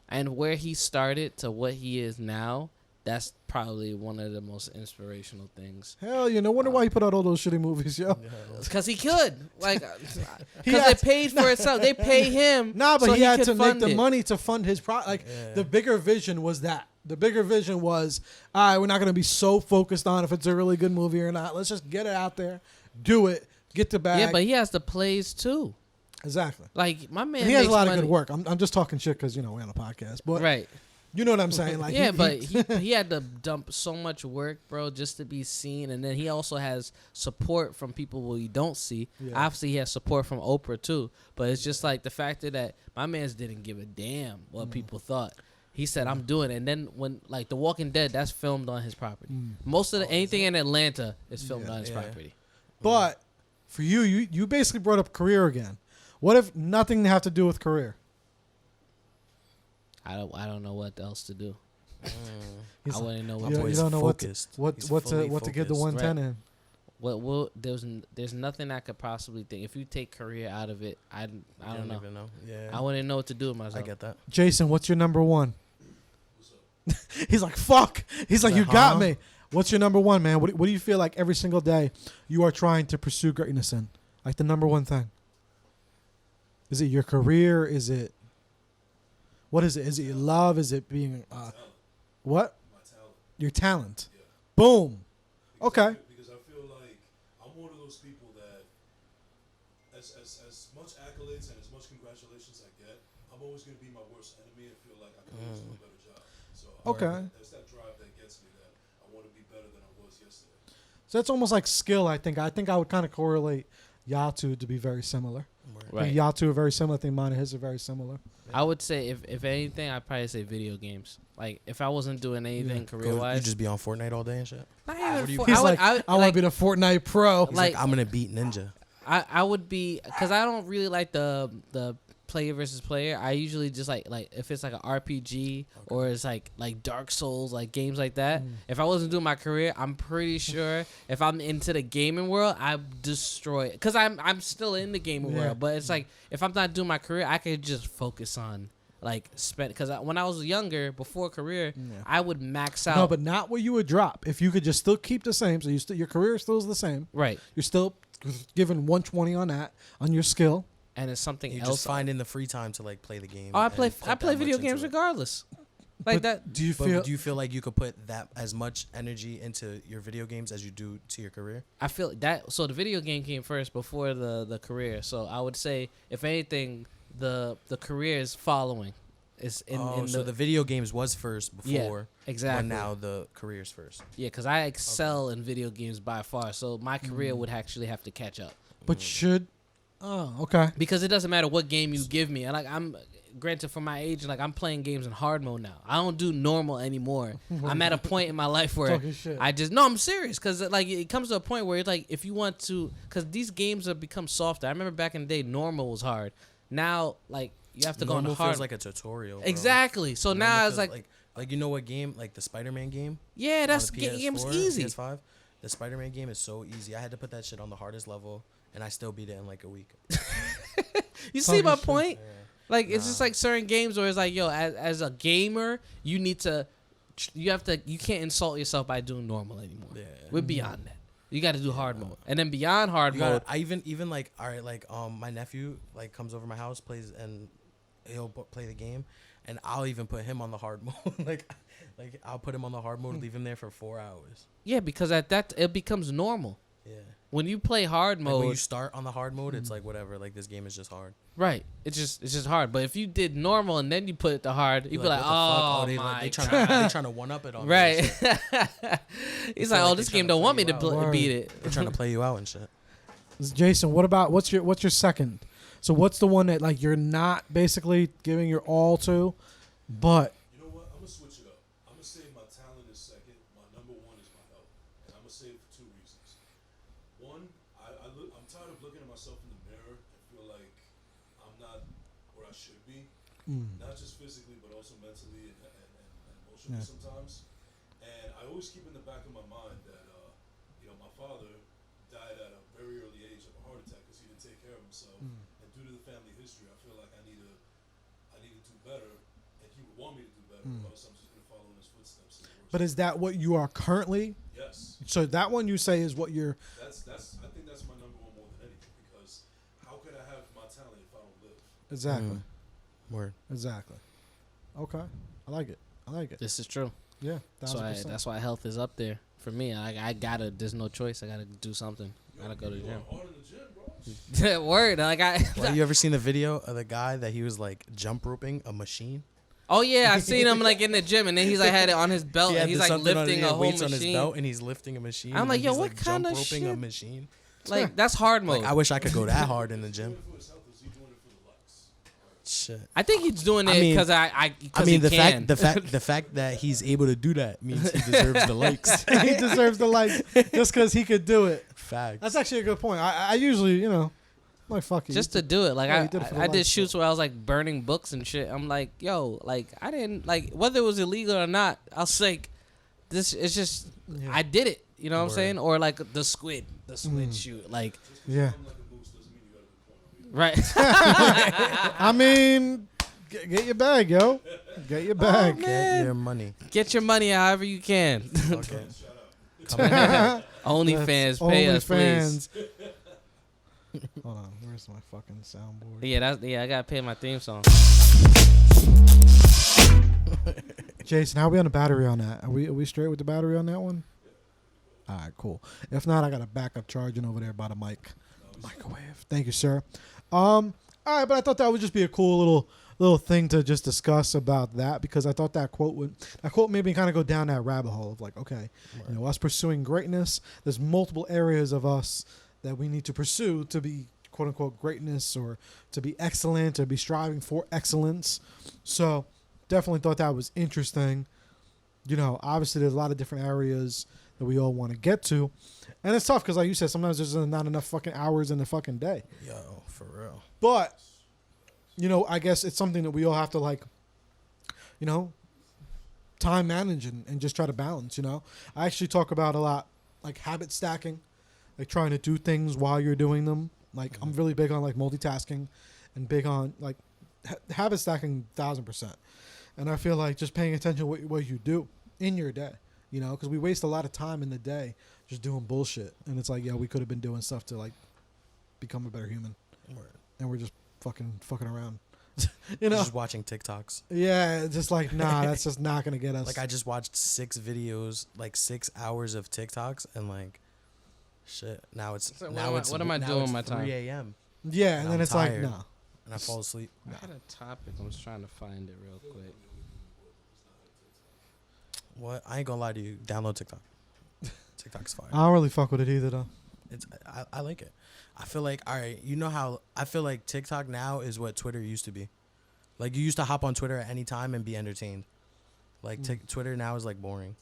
And where he started to what he is now, that's probably one of the most inspirational things. hell, no wonder why he put out all those shitty movies, yo. Because he could. Like, He because had it paid for itself. They pay him. Nah, but so he had could to make fund the it. money to fund his Like Yeah. the bigger vision was that. The bigger vision was, all right, we're not gonna be so focused on if it's a really good movie or not. Let's just get it out there, do it, get the bag. Yeah, but he has the plays too. exactly. Like, my man And he has a makes lot money. of good work. I'm just talking shit because we're on a podcast, but Right. you know what I'm saying. Like Yeah, but he had to dump so much work, bro, just to be seen. And then he also has support from people who you don't see. Yeah. Obviously, he has support from Oprah, too. But it's just like the fact that my man's didn't give a damn what people thought. He said, I'm doing it. And then when, like, The Walking Dead, that's filmed on his property. Most of anything in Atlanta is filmed on his Yeah. property. But for you basically brought up career again. What if nothing to have to do with career? I don't know what else to do. He's I like, wouldn't know My what you, to boy's you don't know focused. what He's what fully to get the focused. 110 Right. in. Well, there's nothing I could possibly think. If you take career out of it, I don't know. Even know. Yeah. I wouldn't know what to do with I myself. get that. Jason, what's your number one? He's like, fuck. He's like, like, you got huh? me. What's your number one, man? What do you feel like every single day you are trying to pursue greatness in? Like the number one thing? Is it your career? Is it, what is it? Is it your love? Is it being, what? My talent. Your talent. Yeah. Boom. Okay. Because I feel like I'm one of those people that, as much accolades and as much congratulations I get, I'm always going to be my worst enemy and feel like I can always do a better job. So Okay. there's that drive that gets me that I want to be better than I was yesterday. So that's almost like skill, I think. I think I would kind of correlate Yatu to be very similar. I Right. think Yatu are very similar. I think mine and his are very similar. I would say if anything, I'd probably say video games. Like if I wasn't doing anything Yeah. career You wise, just be on Fortnite all day and shit. not what do even. you- For, He's I like, would, I want to be the Fortnite pro. He's Like- like, I'm gonna beat Ninja. I would be because I don't really like the player versus player. I usually just like if it's like an RPG or it's like Dark Souls, like games like that. If I wasn't doing my career, I'm pretty sure if I'm into the gaming world, I destroy it because I'm still in the gaming Yeah. world. But it's like if I'm not doing my career, I could just focus on because when I was younger before career, I would max out. No, but not where you would drop. If you could just still keep the same, so your career still is the same. right, You're still giving 120 on that, on your skill. and it's something You else. just find in the free time to like play the game. I and play put that video much games into it. regardless. Like But that. Do you But feel? do you feel like you could put that as much energy into your video games as you do to your career? I feel that so the video game came first before the career. So I would say if anything, the career is following. Is in so the video games was first Yeah, before, exactly. but now the career's first. yeah, because I excel in video games by far. So my career would actually have to catch up But should? Oh, okay. because it doesn't matter what game you give me. And like I'm granted for my age, like I'm playing games in hard mode now. I don't do normal anymore. I'm at a point in my life where Talking shit. I'm serious because like it comes to a point where it's like if you want to, because these games have become softer. I remember back in the day, normal was hard. Now like you have to go Normal into hard. feels like a tutorial. Bro. Exactly. So Normal now it's feels like like you know what game, like the Spider-Man game. yeah, on that's the game's PS4, easy. PS5. The Spider-Man game is so easy. I had to put that shit on the hardest level, and I still beat it in like a week. You see my Talking point? Yeah. Like it's just like certain games where it's like, yo, as a gamer, you need to, you can't insult yourself by doing normal anymore. Yeah. We're beyond that. You got to do hard mode, and then beyond hard You mode. gotta, I even like, all right, like my nephew like comes over my house, plays, and he'll play the game, and I'll even put him on the hard mode. like I'll put him on the hard mode, leave him there for 4 hours. Yeah, because at that it becomes normal. Yeah. When you play hard Like mode, when you start on the hard mode, it's like whatever. Like this game is just hard. right? It's just hard. But if you did normal and then you put it to hard, you'd be like, what oh the fuck? my they god. trying to one up it on me. Right. and shit. He's feel like, oh, like this they game tryna don't want me play to you out. beat it. They're trying to play you out and shit. Jason, what's your second? So what's the one that like you're not basically giving your all to, but You know what? I'm gonna switch it up. I'm gonna say my talent is second. My number one is my health, and I'm gonna say it for 2 reasons. One, I'm tired of looking at myself in the mirror and feel like I'm not where I should be, not just physically but also mentally and emotionally sometimes. And I always keep in the back of my mind that my father died at a very early age of a heart attack because he didn't take care of himself. And due to the family history, I feel like I need to do better, and he would want me to do better, or else I'm just gonna follow in his footsteps. but is that what you are currently? Yes, So that one you say is what you're. that's I think that's my number one more than anything, because how could I have my talent if I don't live? Exactly. Word. Exactly. Okay. I like it. This is true. Yeah. That's why health is up there for me. I gotta. There's no choice. I gotta do something. I gotta go to the You gym. are hard in the gym, bro. Word. Like Well, you ever seen the video of the guy that he was like jump roping a machine? Oh yeah, I seen him like in the gym, and then he's like had it on his belt, He and had he's the like something on- lifting he a had whole weights on his machine. belt, and he's lifting a machine. I'm like, and yo, he's, what kind jump of roping a shit? machine. Like that's hard mode. Like I wish I could go that hard in the Is he doing gym. it for his health, or is he doing it for the likes? Shit. I think he's doing I it mean- because I because mean, he can. the fact that he's able to do that means he deserves the likes. he deserves the like just because he could do it. Facts. That's actually a good point. I usually like fuck you. just to do it. Like Yeah, he did it for the I did likes, shoots where I was like burning books and shit. I'm like, yo, like I didn't like whether it was illegal or not. I was like, this is just Yeah. I did it. You know what I'm Word. saying? Or like the squid shoot. Like Yeah. I'm like a boost doesn't mean you got a good point on me. right. I mean, get your bag, yo. Get your bag. Get your money. Get your money however you can. Okay. OnlyFans, pay us, please. OnlyFans. Hold on, where's my fucking soundboard? Yeah, I gotta pay my theme song. Jason, how are we on the battery on that? Are we straight with the battery on that one? All right, cool. If not, I got a backup charging over there by the microwave. Thank you, sir. All right, but I thought that would just be a cool little thing to just discuss about that, because I thought that quote made me kind of go down that rabbit hole of like, okay, us pursuing greatness. There's multiple areas of us that we need to pursue to be quote unquote greatness, or to be excellent, or be striving for excellence. So definitely thought that was interesting. Obviously there's a lot of different areas that we all want to get to, and it's tough because, like you said, sometimes there's not enough fucking hours in the fucking day. Yo, for real. But I guess it's something that we all have to time manage and just try to balance. I actually talk about a lot like habit stacking, like trying to do things while you're doing them. Like I'm really big on like multitasking, and big on like habit stacking 1000%. And I feel like just paying attention to what you do in your day, because we waste a lot of time in the day just doing bullshit. And it's like, we could have been doing stuff to like become a better human. Word. And we're just fucking around. Just watching TikToks. Yeah, just like, nah, that's just not gonna get us. Like I just watched 6 videos, like 6 hours of TikToks, and like, shit. Now it's So now it's what am I now doing it's with my time? 3 a.m. yeah, and and then I'm it's tired. like, nah. and I fall asleep. I had a topic. I'm just trying to find it real quick. What? I ain't gonna lie to you. Download TikTok. TikTok's fire. I don't really fuck with it either, though. I like it. I feel like, all right, how I feel like TikTok now is what Twitter used to be. Like you used to hop on Twitter at any time and be entertained. Like Twitter now is like boring.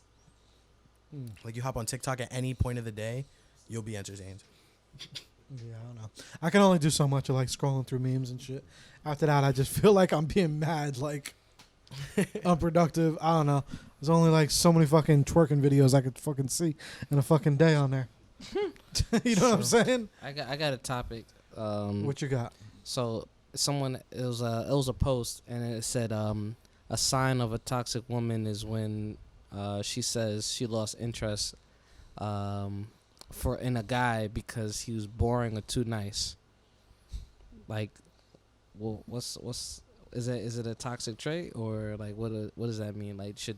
Like you hop on TikTok at any point of the day, you'll be entertained. Yeah, I don't know. I can only do so much of like scrolling through memes and shit. After that, I just feel like I'm being mad, like unproductive. I don't know. There's only like so many fucking twerking videos I could fucking see in a fucking day on there. You know what I'm saying? I got a topic. What you got? So it was a post and it said a sign of a toxic woman is when she says she lost interest in a guy because he was boring or too nice. Like, well, what's is it a toxic trait, or like what does that mean? Like, should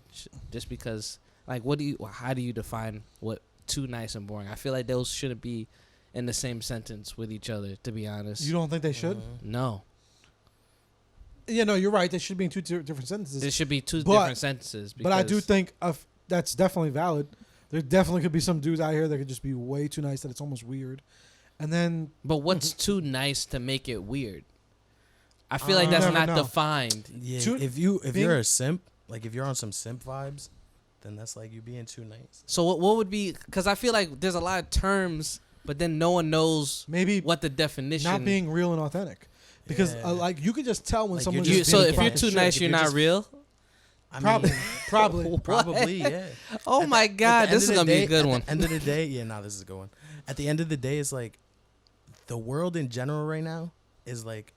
just because, like, how do you define what too nice and boring? I feel like those shouldn't be in the same sentence with each other, to be honest. You don't think they should? No. Yeah, no, you're right. They should be in two different sentences. There should be two different sentences. But I do think that's definitely valid. There definitely could be some dudes out here that could just be way too nice that it's almost weird. And then, but what's too nice to make it weird? I feel like that's not defined. Yeah, Too- if you're a simp, like if you're on some simp vibes, then that's like you being too nice. So what would be? Because I feel like there's a lot of terms, but then no one knows maybe what the definition. not being real and authentic, because Yeah. like you could just tell when Like, someone's you're just just So being if you're fucking too shit. nice, If you're you're not just- real. I Probably, mean, probably. probably, yeah. Oh At my the- God, at the this is end of gonna the be a day- good one. At the end of the day, yeah, this is a good one. At the end of the day, it's like the world in general right now is like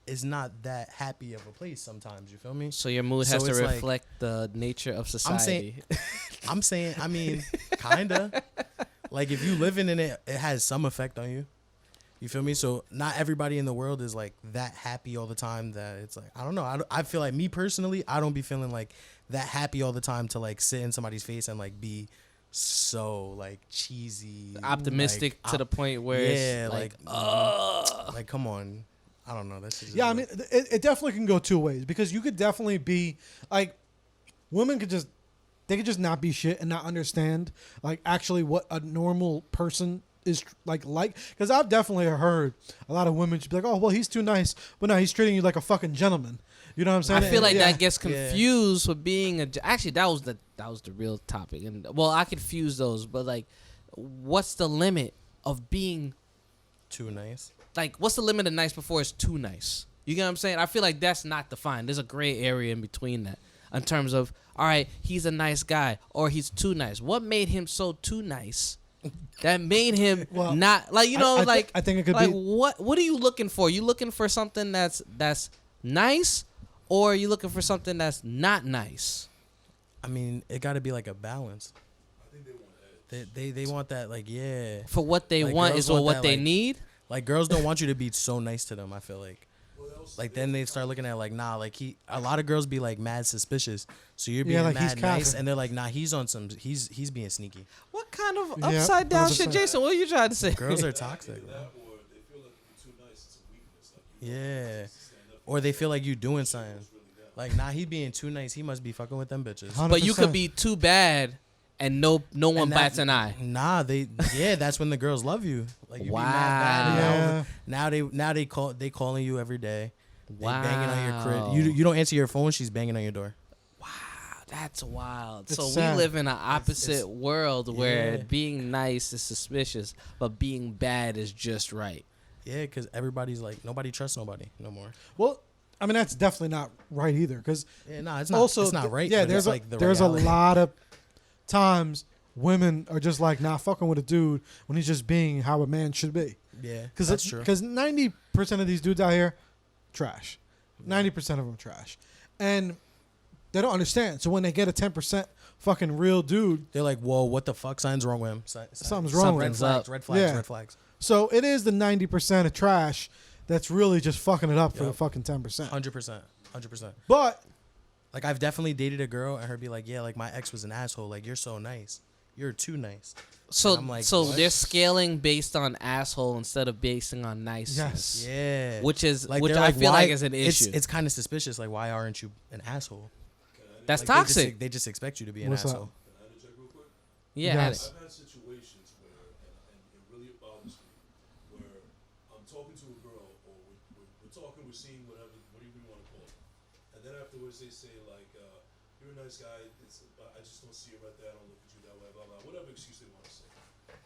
is not that happy of a place sometimes. You feel me? So your mood So has to it's like- reflect the nature of society. I'm saying, I mean, kinda. Like if you living in it, it has some effect on you. You feel me? So not everybody in the world is like that happy all the time. That it's like I don't know. I feel like me personally, I don't be feeling like that happy all the time to like sit in somebody's face and like be so like cheesy, Optimistic like, to the point where yeah, it's like come on. I don't know. That's just Yeah, I mean, it definitely can go two ways, because you could definitely be like, women could just, they could just not be shit and not understand like actually what a normal person is like, because I've definitely heard a lot of women just be like, oh well, he's too nice, but no, he's treating you like a fucking gentleman. You know what I'm saying? I feel like Yeah. that gets confused with being a. Actually, that was the real topic, and well, I confuse those, but like, what's the limit of being too nice. like? What's the limit of nice before it's too nice? You get what I'm saying? I feel like that's not defined. There's a gray area in between that, in terms of, all right, he's a nice guy or he's too nice. What made him so too nice? That made him Well, not like, you know, I think it could like be what are you looking for? You looking for something that's nice, or are you looking for something that's not nice? I mean, it got to be like a balance. I think they want edge. They want that like yeah. For what they Like, want girls is what that, they like- need. Like girls don't want you to be so nice to them. I feel like. What else? Like then they start looking at like nah, like a lot of girls be like mad suspicious. So you're being Yeah, like, he's mad nice, capping. and they're like nah, he's on some he's being sneaky. What kind of Yeah, upside down shit, 100%. Jason? What are you trying to say? Girls are toxic. Either Bro. that or they feel like if you're too nice, it's a weakness. Like you Yeah. stand up for Or they feel like you doing yourself, something. it's really down. Like nah, he being too nice. He must be fucking with them bitches. 100%. But you could be too bad, and no one And that- bats an eye. Nah, that's when the girls love you. Like you be mad bad. Yeah. Now they calling you every day. They Wow. banging on your crib. You don't answer your phone. She's banging on your door. Wow, that's wild. It's So sad. we live in an opposite world where yeah. being nice is suspicious, but being bad is just right. Yeah, because everybody's like nobody trusts nobody no more. Well, I mean, that's definitely not right either, because Yeah, nah, it's not. also it's not right. Yeah, but there's it's a, like the there's reality. a lot of times women are just like not fucking with a dude when he's just being how a man should be. Yeah, Because that's true. Because 90% of these dudes out here, trash. 90% of them trash, and they don't understand. So when they get a 10% fucking real dude, They're like, whoa, what the fuck? Something's wrong with him. Something's wrong with red him. flags, red flags, Yeah. red flags. so it is the 90% of trash that's really just fucking it up for the Yep. fucking 10%. 100%, 100%. But Like I've definitely dated a girl and her be like, yeah, like my ex was an asshole. Like you're so nice. You're too nice. So, And I'm like, so what? they're scaling based on asshole instead of basing on niceness. yes, Yeah. Which is Like which they're I like, feel why- like is an issue. It's kind of suspicious. Like why aren't you an asshole? That's Like, toxic. They just expect you to be an What's up? asshole. Can I interject real quick? Yeah. Yes. I've had situations where, and it really bothers me, where I'm talking to a girl, or we're talking, we're seeing whatever, what do you want to call it? And then afterwards they say like, you're a nice guy, but I just don't see it right there, I don't look at you that way, blah, blah, whatever excuse they want to say.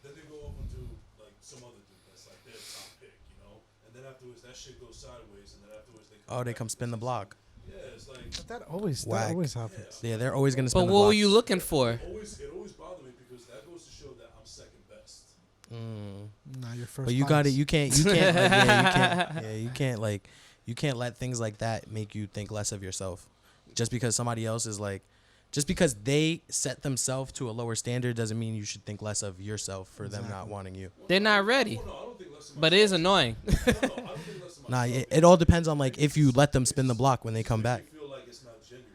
Then they go off and do like some other dude that's like their top pick, you know? And then afterwards that shit goes sideways, and then afterwards they come Oh, they back come and spin the say block. something. Yeah, it's like But that always Whack. happens. Yeah, they're always gonna But spend the what were block. you looking for? it always bothered me because that goes to show that I'm second best. Nah, you're first. But you got it. You can't. You can't. Like, yeah, you can't. Yeah, you can't. Like, you can't let things like that make you think less of yourself. Just because somebody else is like, just because they set themselves to a lower standard doesn't mean you should think less of yourself for them not wanting you. They're not ready. No, I don't think less of But it is annoying. I don't think less of Nah, myself. it all depends on like if you let them spin the block when they come back. You feel like it's not genuine.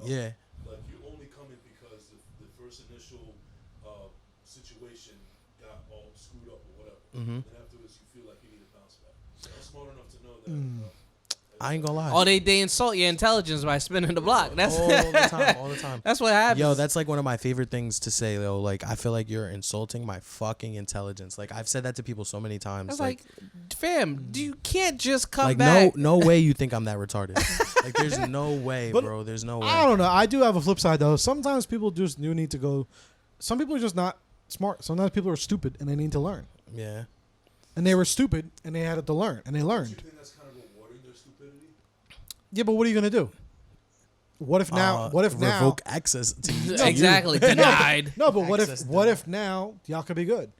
You know? Yeah. Like you only coming because the first initial situation got all screwed up or whatever. And afterwards you feel like you need to bounce back. So I'm smart enough to know that. I ain't gonna lie. Oh, they insult your intelligence by spinning the block. That's all the time. All the time. that's what happens. Yo, that's like one of my favorite things to say though. Like I feel like you're insulting my fucking intelligence. Like I've said that to people so many times. That's like, fam, you can't just come like back. no way you think I'm that retarded. Like there's no way, But bro. There's no way. I don't know. I do have a flip side though. Sometimes people just do need to go. Some people are just not smart. Sometimes people are stupid and they need to learn. Yeah. And they were stupid and they had to learn and they Do you learned. think that's kind of rewarding their stupidity? Yeah, but what are you gonna do? What if now? What if now? revoke access to you? to you. Exactly denied. No, but Access what denied. if now y'all could be good?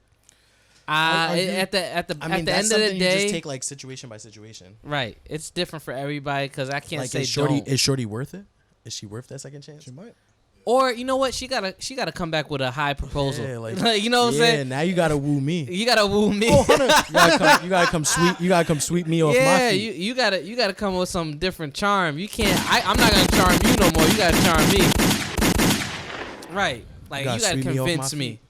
At the I at mean, the end that's of the something you day, just take like situation by situation. right? It's different for everybody because I can't Like say is Shorty don't. is Shorty worth it? Is she worth that second chance? She might. Or you know what? She gotta come back with a high proposal. Yeah, like you know what I'm yeah, saying? now you gotta woo me. You gotta woo me. You gotta come sweet. You gotta come sweet me off my Yeah, feet. you gotta come with some different charm. You can't. I'm not gonna charm you no more. You gotta charm me. Right. Like gotta you gotta sweep me off my convince me.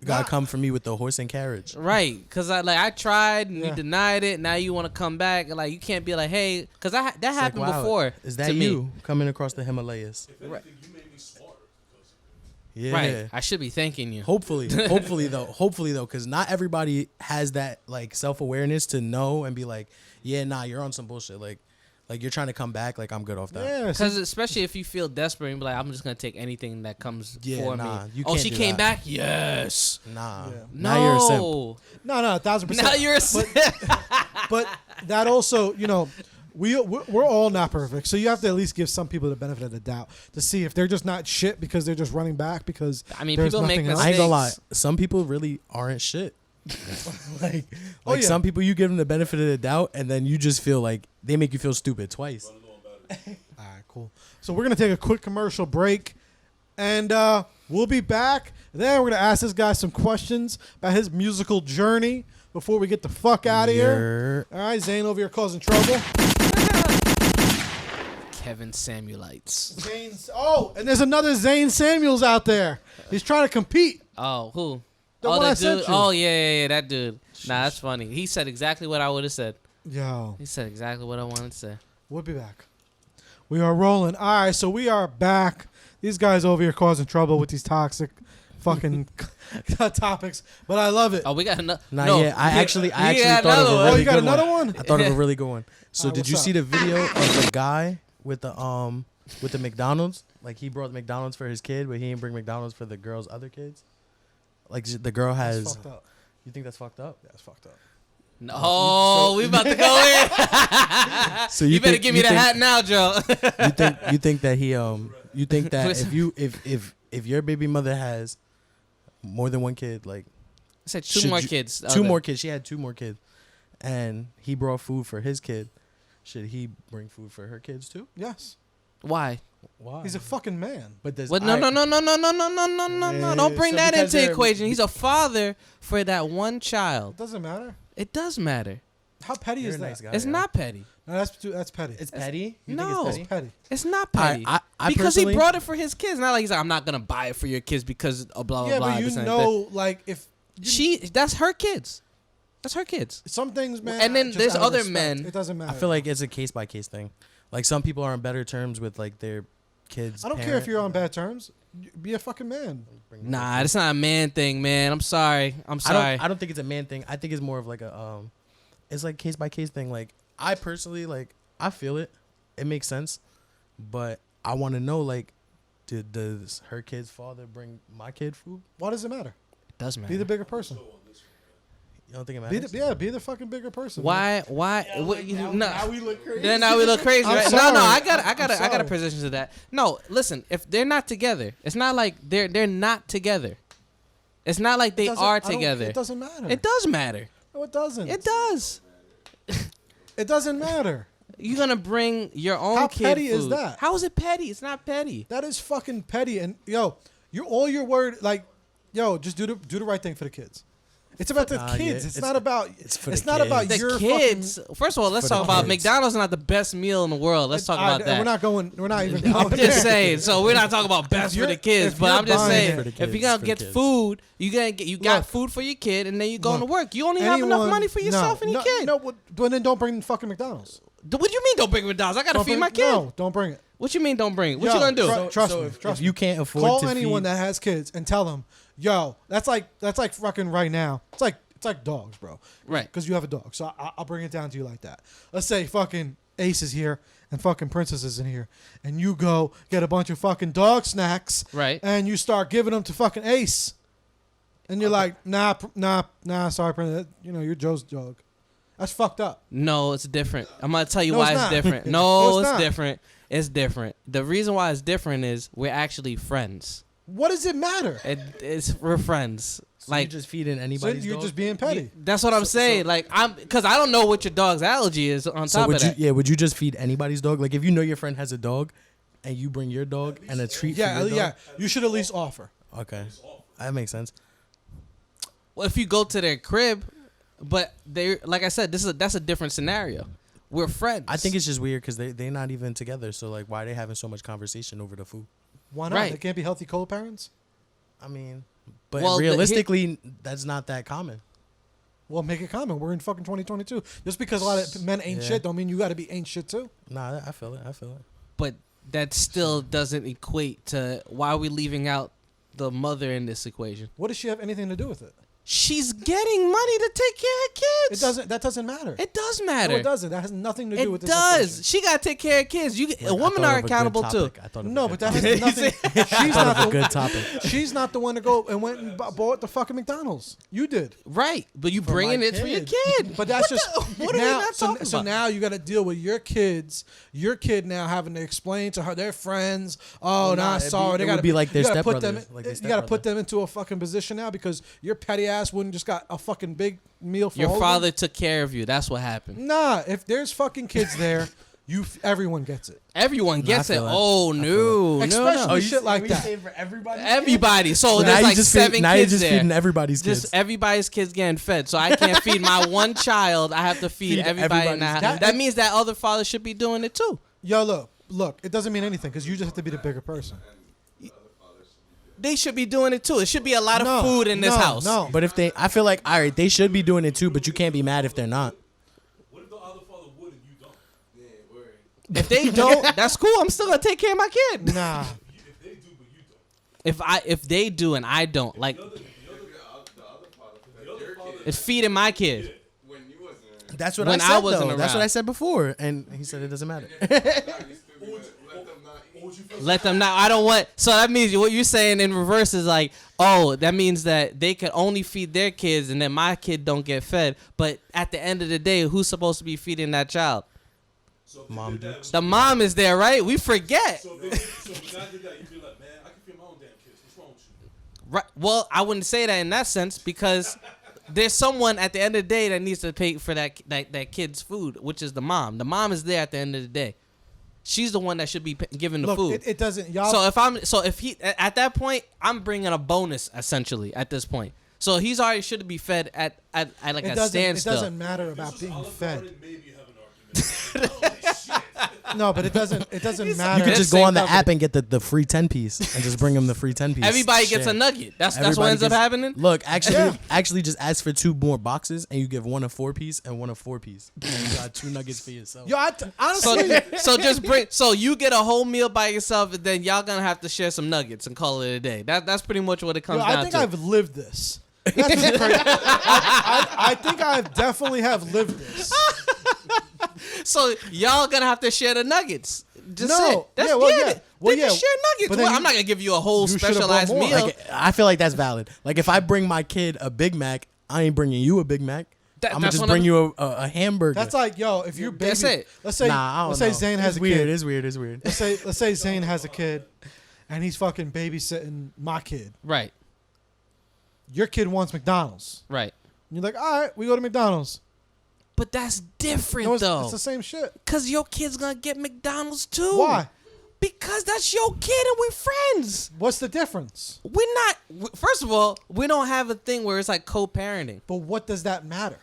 You gotta come for me with the horse and carriage. Right. Cause I tried and Yeah. you denied it. Now you want to come back. Like you can't be like, hey, cause that It's like, happened wow, before. Is that to you Me. coming across the Himalayas? If anything, Right. you made me smarter because of it. Yeah. Right. I should be thanking you. Hopefully though, because not everybody has that like self awareness to know and be like, yeah, nah, you're on some bullshit. Like you're trying to come back. Like I'm good off that. Yeah. Cause especially if you feel desperate and be like, I'm just gonna take anything that comes Yeah, for nah, me. you Oh, can't she do came that. back. Yes. Nah. Yeah. Now you're a simp. No. No, 1,000%. Now you're a simp. But that also, we're all not perfect, so you have to at least give some people the benefit of the doubt to see if they're just not shit because they're just running back because I mean, there's people make nothing else. I ain't gonna lie. Mistakes. Some people really aren't shit. like Oh, yeah. some people you give them the benefit of the doubt and then you just feel like they make you feel stupid twice. I don't know about it. All right, cool. So we're gonna take a quick commercial break, and we'll be back. Then we're gonna ask this guy some questions about his musical journey before we get the fuck out of here. All right, Zane over here causing trouble. Kevin Samuelites. Zane's. Oh, and there's another Zane Samuels out there. He's trying to compete. Oh, who? The oh, one that I dude. sent you. Oh, yeah, that dude. Nah, that's funny. He said exactly what I would have said. Yo, He said exactly what I wanted to say. we'll be back. We are rolling. All right, so we are back. These guys over here causing trouble with these toxic fucking topics, but I love it. Oh, we got another. Nah, no, yeah, I actually got thought another of a one. really you got good another one. one? I thought of a really good one. So Alright, did what's you up? see the video of the guy with the McDonald's? Like he brought McDonald's for his kid, but he didn't bring McDonald's for the girl's other kids. Like the girl That's has. fucked up. You think that's fucked up? That's fucked up. No, we about to go in. So You better think- give me the think- hat now, Joe. You think that you think that if your baby mother has more than one kid, like I said two should more you- kids. two more kids, she had two more kids, and he brought food for his kid, should he bring food for her kids too? Yes, Why? Why? he's a fucking man. but there's What? No. Don't bring So that because into they're- equation. He's a father for that one child. It doesn't matter. It does matter. How petty You're is a that? nice guy. It's yeah. not petty. No, that's petty. It's petty. You No. think It's petty. It's not petty. I because he personally- brought it for his kids. Not like he's like, I'm not gonna buy it for your kids because of blah blah Yeah, blah. but you this and know, like if that's her kids. That's her kids. some things, man. And then just there's out of other respect, men- It doesn't matter. I feel like it's a case by case thing. Like some people are on better terms with like their kids. I don't care if you're on bad terms. Be a fucking man. Nah, that's not a man thing, man. I'm sorry. I'm sorry. I don't think it's a man thing. I think it's more of like it's like case by case thing. Like I personally like I feel it. It makes sense, but I want to know like, does her kid's father bring my kid food? Why does it matter? It does matter. Be the bigger person. You don't think it Be matters? be the fucking bigger person. man. Why? Now we look crazy. Then now we look crazy. I'm Right? sorry. No, I got a sorry. position to that. No, listen. If they're not together, it's not like they're not together. It's not like they Doesn't- are I don't- together. It doesn't matter. It does matter. No, it doesn't. It does. It doesn't matter. You're gonna bring your own How kid petty is food. that? How is it petty? It's not petty. That is fucking petty. And yo, you're all your word. Like, yo, just do the right thing for the kids. It's about the Nah, yeah, kids. It's it's- not about. it's for It's the not about kids. The your kids. First of all, let's for the talk about kids. McDonald's. Not the best meal in the world. Let's talk about that. We're not going. We're not even. I'm going just there. saying. So we're not talking about best for you're- the kids, if but you're I'm just buying saying it- For the if kids, you're gonna for the get kids. food, you got Look. food for your kid, and then you're going Look, to work. You only have enough anyone- money for yourself and your kid. No, but then don't bring fucking McDonald's. What do you mean? Don't bring McDonald's? I gotta Don't feed bring- my kid. No, don't bring it. What you mean? Don't bring it? What Yo, you gonna do? Trust so me. if Trust you me. can't afford Call to anyone feed, that has kids and tell them, yo, that's like fucking right now. It's like dogs, bro. Right. Because you have a dog. So I'll bring it down to you like that. Let's say fucking Ace is here and fucking Princess is in here, and you go get a bunch of fucking dog snacks, Right. And you start giving them to fucking Ace, and you're like, nah, sorry, Princess. You know, you're Joe's dog. That's fucked up. No, it's different. I'm gonna tell you No, why it's it's not. different. No, No, it's it's not. different. It's different. The reason why it's different is we're actually friends. What does it matter? We're friends. so Like you just feeding So anybody's you're dog? just being petty. that's what I'm saying. Like because I don't know what your dog's allergy is. On So top would of you? that, Yeah, would you just feed anybody's dog? Like if you know your friend has a dog, and you bring your dog and a treat for Yeah, your yeah. dog? You should at least offer. Okay, that makes sense. well, if you go to their crib, but they like I said, that's a different scenario. We're friends. I think it's just weird because they're not even together. So like, why are they having so much conversation over the food? Why not? Right. They can't be healthy co-parents? I mean, but Well, realistically, that's not that common. Well, make it common. We're in fucking 2022. Just because a lot of men ain't Yeah. shit don't mean you got to be ain't shit too. Nah, I feel it. I feel it. but that still doesn't equate to why are we leaving out the mother in this equation. What does she have anything to do with it? She's getting money to take care of kids. It doesn't. That doesn't matter. It does matter. No, it doesn't. That has nothing to do with It this. does. She gotta take care of kids. Like, I Women thought are of a good accountable too. topic. I thought of a No, good but that topic. has nothing. I She's thought not of a the. good topic. She's not the one to go and went and bought the fucking McDonald's. You did. Right, but you For bringing my it for your kid. kid. But that's What just the- what are we now. not talking So about? now you got to deal with your kids. Your kid now having to explain to her their friends. Oh, Well, nah, nah, it'd sorry. be- They it got would be like their you gotta put them. stepbrothers, like their You got to put stepbrother. them into a fucking position now because your petty ass wouldn't just got a fucking big meal for Your all of them. father took care of you. That's what happened. Nah, if there's fucking kids there, everyone gets it. Everyone gets it. feel that. Oh no, Especially no. shit like that. for everybody? Everybody. So now there's you like just 7 now you're kids just there. feeding everybody's kids. Just everybody's kids getting fed. So I can't feed my one child. I have to feed Feed everybody in the everybody's house. kid. That means that other father should be doing it too. Yo, look. It doesn't mean anything because you just have to be the bigger person. They should be doing it too. It should be a lot of No, food in this no, house. no. But if they, I feel like, all right, they should be doing it too, but you can't be mad if they're not. What if the other father would and you don't? Yeah, word. If they don't, that's cool. I'm still gonna take care of my kid. Nah. If they do, but you don't. If they do and I don't, like The other father, it's feeding my kid. When you wasn't That's what When I I said. wasn't though. That's what around. I said before, and he said it doesn't matter. what would you feel? Let them know. I don't want. So that means what you're saying in reverse is like, oh, that means that they can only feed their kids, and then my kid don't get fed. But at the end of the day, who's supposed to be feeding that child? So if they Mom did do. that, The mom is there, right? We forget. so if the guy did that, you'd be like, man, I can feed my own damn kids. What's wrong with you? Right. Well, I wouldn't say that in that sense because there's someone at the end of the day that needs to pay for that kid's food, which is the mom. The mom is there at the end of the day. She's the one that should be giving the Look, food. it doesn't. Y'all. So if he at that point, I'm bringing a bonus essentially at this point. So he's already should be fed at like it a doesn't. It standstill. doesn't matter about being fed. Maybe you have an argument. Holy shit. No, but it doesn't. It doesn't matter. You could This just go same on the company. app and get the free 10-piece and just bring them the free 10-piece. Everybody gets a Shit. nugget. That's what Everybody ends up gets- happening. Look, actually, Yeah. actually, just ask for 2 more boxes, and you give one a 4-piece and one a 4-piece. And you got 2 nuggets for yourself. Yo, honestly, So just bring. So you get a whole meal by yourself, and then y'all gonna have to share some nuggets and call it a day. That's pretty much what it comes down I think to. I've lived this. That's what's crazy. I think I definitely have lived this. So y'all gonna have to share the nuggets. Just No. say, that's Yeah, well, yeah. yeah. Well, Then just yeah. share nuggets. But then Well, you- I'm not gonna give you a whole you should've brought specialized more. meal. Like, I feel like that's valid. Like if I bring my kid a Big Mac, I ain't bringing you a Big Mac. I'm gonna that's just what bring you a hamburger. That's like, yo, if your baby, That's it. let's say, Nah, I don't let's say know. Zane has It's a weird. kid. It's weird. It's weird. Let's say Zane has a kid, and he's fucking babysitting my kid. Right. Your kid wants McDonald's. Right. And you're like, all right, we go to McDonald's. But that's different No, it's though. the same shit. Cause your kid's gonna get McDonald's too. Why? Because that's your kid and we're friends. What's the difference? We're not. First of all, we don't have a thing where it's like co-parenting. But what does that matter?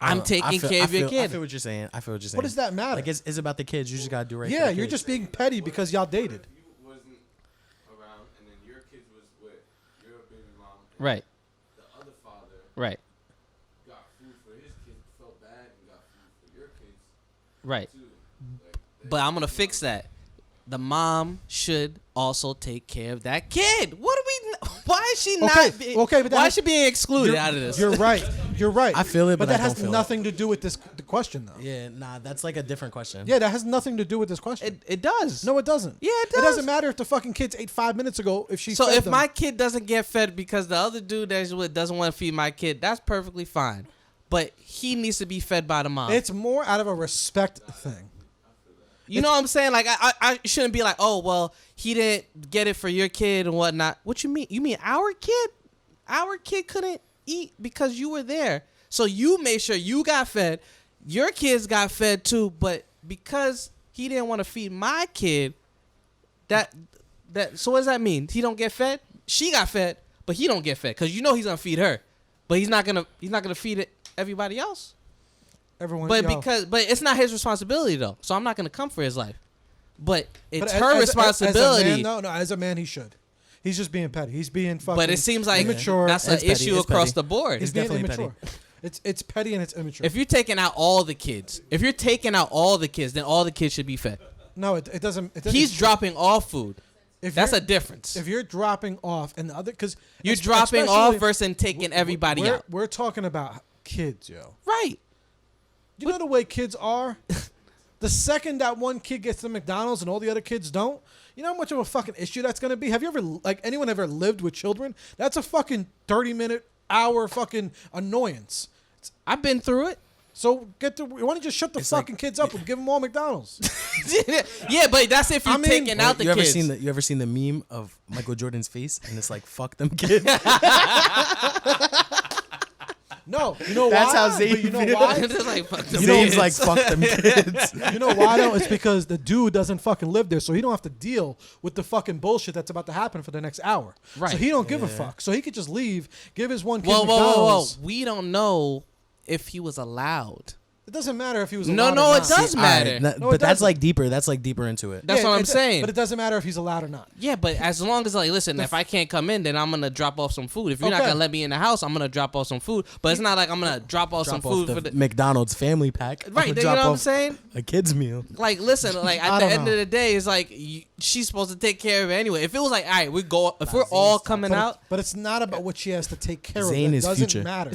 I'm taking care of your I kid. feel what you're saying. I feel what you're saying. What does that matter? Like it's about the kids. You just gotta do right. Yeah, for the you're kids. just being petty because y'all dated. You wasn't around, and then your kids was with your baby mom. And Right. The other father Right. got food for his kids, felt bad, and got food for your kids Right. too. Like, But I'm gonna fix that. The mom should also take care of that kid. What are we? Why is she not? Okay, but why that- is she being excluded out of this? You're right. You're right. I feel it, but I that don't has feel it. nothing to do with the question, though. Yeah, nah, that's like a different question. Yeah, that has nothing to do with this question. It does. No, it doesn't. Yeah, it It does. doesn't matter if the fucking kids ate 5 minutes ago. If she So fed if them. my kid doesn't get fed because the other dude that's with doesn't want to feed my kid, that's perfectly fine. But he needs to be fed by the mom. it's more out of a respect thing. You know what I'm saying? Like I shouldn't be like, oh well, he didn't get it for your kid and whatnot. What you mean? You mean our kid? Our kid couldn't eat because you were there. So you made sure you got fed. Your kids got fed too, but because he didn't want to feed my kid, that so what does that mean? He don't get fed? She got fed, but he don't get fed because you know he's gonna feed her, but he's not gonna feed everybody else. Everyone, But yo. but it's not his responsibility though, so I'm not gonna come for his life. But it's But her responsibility. As a man, he should. He's just being petty. He's being fucking. But it seems like immature. that's an It's petty, issue it's across petty. the board. He's It's being definitely immature. It's petty and it's immature. If you're taking out all the kids, then all the kids should be fed. no, it doesn't. It doesn't. He's dropping off food. If That's you're- a difference. If you're dropping off and the other, because You're dropping off versus taking everybody out. We're talking about kids, yo. Right. You know the way kids are? The second that one kid gets to McDonald's and all the other kids don't, you know how much of a fucking issue that's going to be? Have you ever, like, anyone ever lived with children? That's a fucking 30-minute, hour fucking annoyance. I've been through it. So why don't you just shut the fucking kids up and give them all McDonald's? Yeah, but that's if you're I mean, taking out the you kids. ever seen the meme of Michael Jordan's face and it's like fuck them kids? No, you know That's why? how Zane But you know feels. why? It's like, fuck them Zane's kids. like fuck them kids. You know why though? It's because the dude doesn't fucking live there, so he don't have to deal with the fucking bullshit that's about to happen for the next hour. Right. So he don't give a fuck. So he could just leave, give his one kid Whoa. McDonald's. We don't know if he was allowed. It doesn't matter if he was No, allowed no, or it not. does matter. No, it But that's doesn't. like deeper. That's like deeper into it. That's what I'm saying. But it doesn't matter if he's allowed or not. Yeah, but as long as like, listen, if I can't come in, then I'm gonna drop off some food. If you're not Okay. gonna let me in the house, I'm gonna drop off some food. But it's not like I'm gonna drop off some Drop off food the for the McDonald's family pack. right. I'ma You know drop what I'm off saying? A kid's meal. Like, listen, like I at the don't end know. of the day, it's like she's supposed to take care of it anyway. If it was like, all right, if we're all coming out, But it's not about what she has to take care Zane of. It is doesn't future. matter.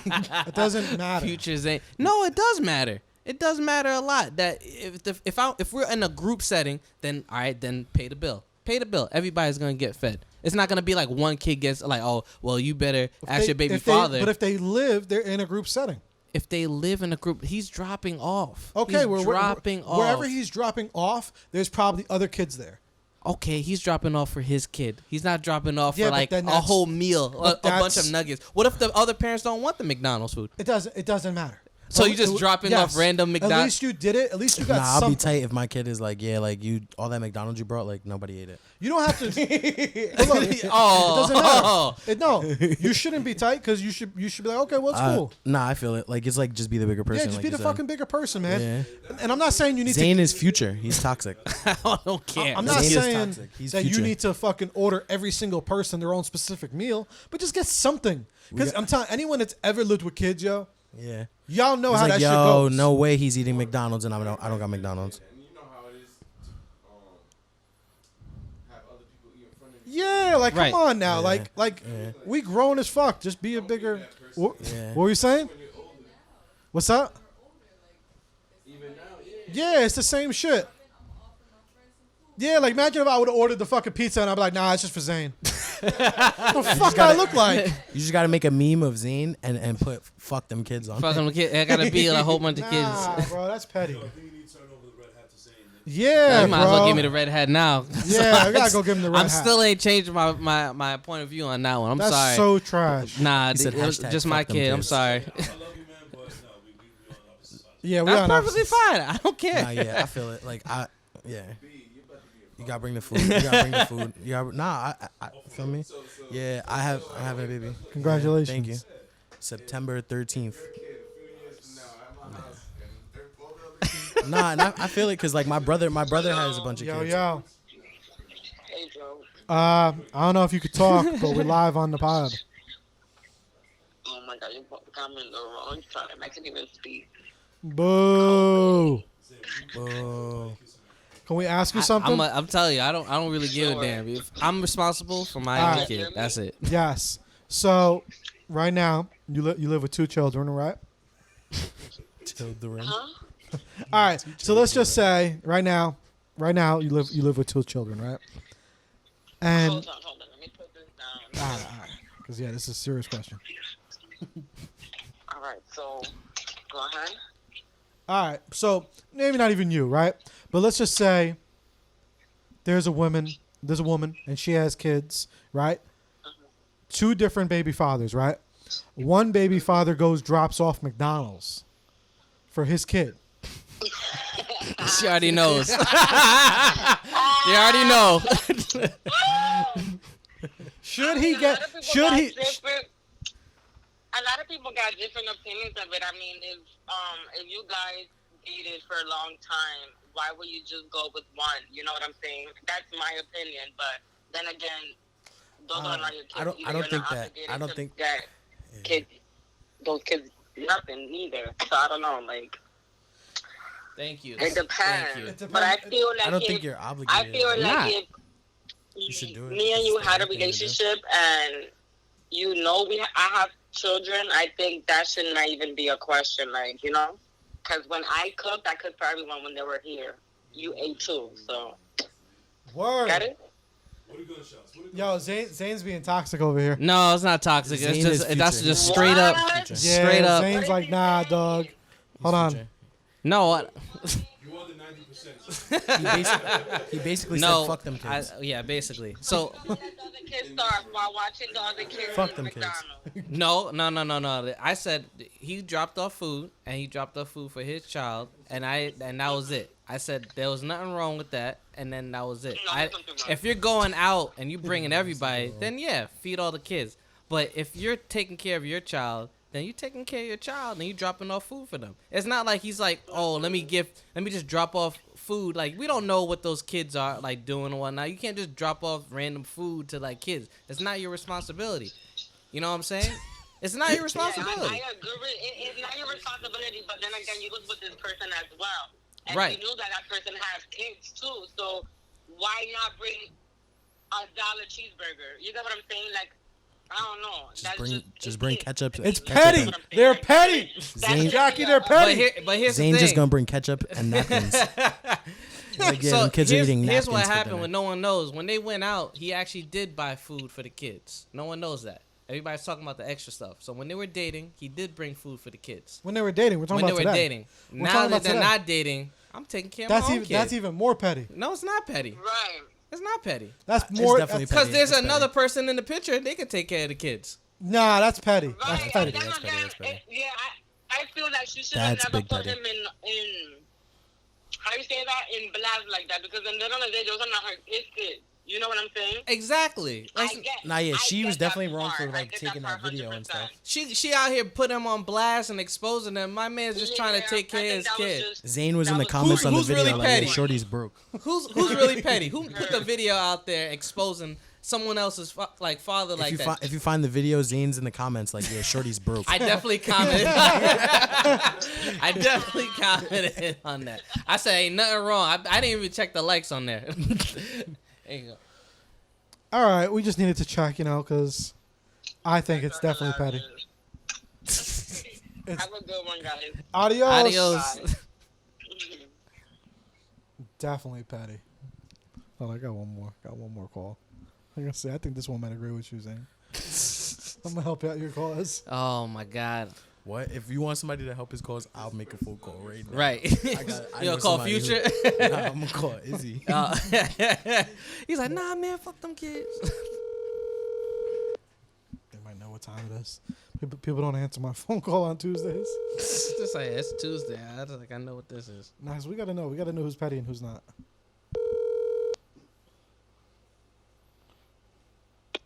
It doesn't matter. future Zane. No, it does matter. It does matter a lot. That if we're in a group setting, then all right, then pay the bill. Pay the bill. Everybody's gonna get fed. It's not gonna be like one kid gets like, oh, well, you better ask your baby father. But if they live, they're in a group setting. If they live in a group, he's dropping off. Okay, he's dropping off. Wherever he's dropping off, there's probably other kids there. Okay, he's dropping off for his kid. He's not dropping off Yeah, for but like then a that's- whole meal, a but bunch that's- of nuggets. What if the other parents don't want the McDonald's food? It doesn't matter. So you just dropping off random At McDonald's? least you did it. At least you got Nah, I'll something. be tight if my kid is like, yeah, like you, all that McDonald's you brought, like nobody ate it. You don't have to. But look, it doesn't Oh, matter. No, you shouldn't be tight because you should be like, okay, well, it's cool. Nah, I feel it. Like it's like just be the bigger person. Yeah, just like be you the said. fucking bigger person, man. Yeah. And I'm not saying you need Zane is future. He's toxic. I don't care. I'm not Zane is saying toxic. He's that future. you need to fucking order every single person their own specific meal, but just get something. Because I'm telling anyone that's ever lived with kids, yo, Yeah. y'all know It's how like, that yo, shit goes. no way he's eating McDonald's and I don't got McDonald's. And you know how it is to have other people eat in front of you. Yeah, like Right. come on now, Yeah. like we grown as fuck. Just be a bigger. What, Yeah. what were you saying? When you're older, What's up? even now, yeah. Yeah, it's the same shit. Yeah, like imagine if I would have ordered the fucking pizza and I'd be like, nah, it's just for Zane. the fuck I look like? You just gotta make a meme of Zane and put "fuck them kids" on. Fucking kid. I gotta be a whole bunch of kids. Nah, bro, that's petty. I think you need to turn over the red hat to Zane. Yeah, You might as bro. well give me the red hat now. Yeah, I gotta go give him the red I'm hat. still ain't changing my point of view on that one. I'm That's sorry. so trash. Nah, He said it was hashtag just my fuck them kid. I'm kids. sorry. I love you, man, but no, we on opposite sides. Yeah, we That's on perfectly opposites. fine. I don't care. Nah, yeah, I feel it. Like you gotta bring the food. You gotta bring the food. You gotta, I feel me? Yeah, I have a baby. Congratulations. Thank you. September 13th. Nah, and I feel it because like my brother has a bunch of Yo, kids. yo. Hey, Joe. I don't know if you could talk, but we're live on the pod. Oh my God, you put the comment in the wrong time. I can't even speak. Boo. Oh, Can we ask you something? I'm telling you, I don't really give a damn. If I'm responsible for my own Alright. kid. That's it. Yes. So, right now, you live with 2 children, right? children. Huh? All right. So let's just say right now, you live with 2 children, right? And Hold on. Let me put this down. all right. Because yeah, this is a serious question. All right, so go ahead. All right. So maybe not even you, right? But let's just say there's a woman, and she has kids, right? 2 different baby fathers, right? One baby father drops off McDonald's for his kid. She already knows. They already know. Should he A get? lot of people Should got he? different- A lot of people got different opinions of it. I mean, if you guys dated for a long time, why would you just go with one? You know what I'm saying? That's my opinion. But then again, those are not your kids. I don't You're think not that. obligated I don't to think. get kids. Those kids, nothing either. So I don't know. Like, Thank you. it depends. Thank you. But I feel like I don't if, think you're obligated. I feel Not. like if You should do it. me and you It's the had a right thing to do. relationship and I have children, I think that should not even be a question, like, you know? Because when I cooked for everyone when they were here. You ate too, so. Word. Got it? What are gunshots? What are Yo, Zane's being toxic over here. No, it's not toxic. Zane It's just is that's future. just straight up. What? Future. Yeah, Straight up. Zane's like, nah, dog. Hold on. Future. No, what? You are the 90%. He basically No. said fuck them kids. Yeah, basically. So Let the other kids starve while watching the other kids Fuck eat them kids. McDonald's. no. I said he dropped off food and he dropped off food for his child and that was it. I said there was nothing wrong with that and then that was it. No, there's something wrong. If you're going out and you bringing everybody, then yeah, feed all the kids. But if you're taking care of your child, then you taking care of your child and you dropping off food for them. It's not like he's like, oh, let me just drop off food. Like, we don't know what those kids are like doing and whatnot. You can't just drop off random food to like kids. It's not your responsibility. You know what I'm saying? It's not your Yeah, responsibility. I agree. It's not your responsibility, but then again, you was with this person as well. And Right. you knew that person has kids too, so why not bring $1 cheeseburger? You get what I'm saying? Like, I don't know. Just bring ketchup. It's ketchup petty. and- They're petty. Zane- Jackie, they're But, petty. but here's Zane's the thing. just gonna bring ketchup and napkins. Like, yeah, So them kids are here's, eating here's napkins what for happened dinner. when no one knows. When they went out, he actually did buy food for the kids. No one knows that. Everybody's talking about the extra stuff. So when they were dating, he did bring food for the kids. When they were dating, we're talking When they about were today. dating. We're Now talking that about they're today. not dating, I'm taking care of That's my own even kid. that's even more petty. No, it's not petty. Right. It's not petty. That's It's more. definitely Because petty. there's It's another petty. person in the picture. They can take care of the kids. Nah, that's petty. Right. That's and petty. then That's petty, again, that's petty. yeah, I feel like she should That's have never big put petty. him in how you say that, in blast like that, because in the end of the day, those are not his kids. You know what I'm saying? Exactly. I Like, get, Nah, yeah, I she get was that definitely wrong for part. I like get taking that part video and 100%. stuff. she out here putting them on blast and exposing them. My man's just trying to Yeah, take I care of think his that was kid. just- Zane was that in the was- comments on the Who's video really like, yeah, petty? Shorty's broke. Who's really petty? Who put the video out there exposing someone else's father like that? If you find the video, Zane's in the comments like, yeah, Shorty's broke. I definitely commented. I definitely commented on that. I said ain't nothing wrong. I didn't even check the likes on there. There you go. All right, we just needed to check, because I think it's definitely petty. Have a good one, guys. Adios. Adios. Definitely petty. Oh, I got one more. Got one more call. I'm gonna say I think this one might agree with you, Zane. I'm gonna help you out your cause. Oh my God. What? If you want somebody to help his cause, I'll make a phone call right now. Right. I You know gonna call somebody Future? Nah, I'm gonna call Izzy. He's like, nah, man, fuck them kids. They might know what time it is. People don't answer my phone call on Tuesdays. Just like, it's Tuesday. I know what this is. Nice. We gotta know. We gotta know who's petty and who's not.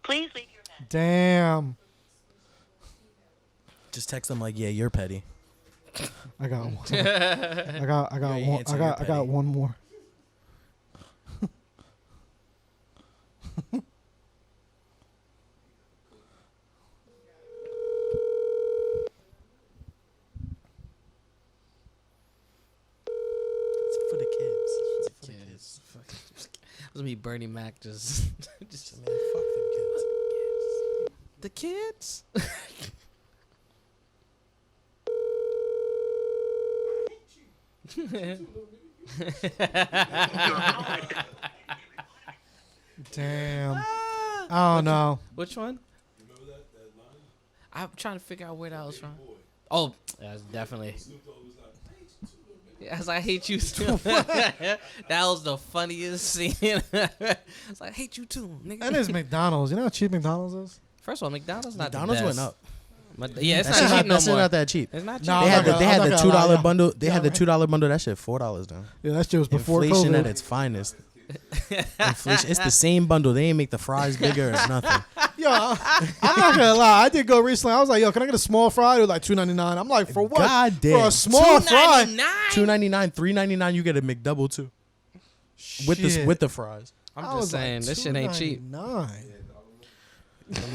Please leave your message. Damn. Just text them like, yeah, you're petty. I got one. I got You ain't one. answering, you're I got petty. one more. It's for the kids. It's for the kids. Kids. It was me, Bernie Mac, just Man, fuck them kids. the kids. Damn. I don't know. Which one? Remember that line? I'm trying to figure out where that was from. Oh, that's definitely. Snoop Dogg was like, I hate you too, little nigga. Yeah, I was like, I hate you too. That was the funniest scene. It's like, I hate you too, nigga. And it's McDonald's. You know how cheap McDonald's is? First of all, McDonald's not McDonald's the went best. up. But yeah, it's That shit not cheap no that's more. not that cheap. It's not cheap. Nah, They I'm had not the, gonna- they I'm had not the gonna lie, $2 yeah. bundle. They had the Yeah, $2 bundle. That shit $4 now. Yeah, that shit was before Inflation COVID. at its finest. Inflation. It's the same bundle. They ain't make the fries bigger or nothing. Yo, I'm not gonna lie. I did go recently. I was like, yo, can I get a small fry? It was like $2.99. I'm like, for what? God damn. For a small fry. $2.99, $3.99. You get a McDouble too with the Shit. with the fries. I'm I just was like, saying, this shit ain't cheap. $2.99.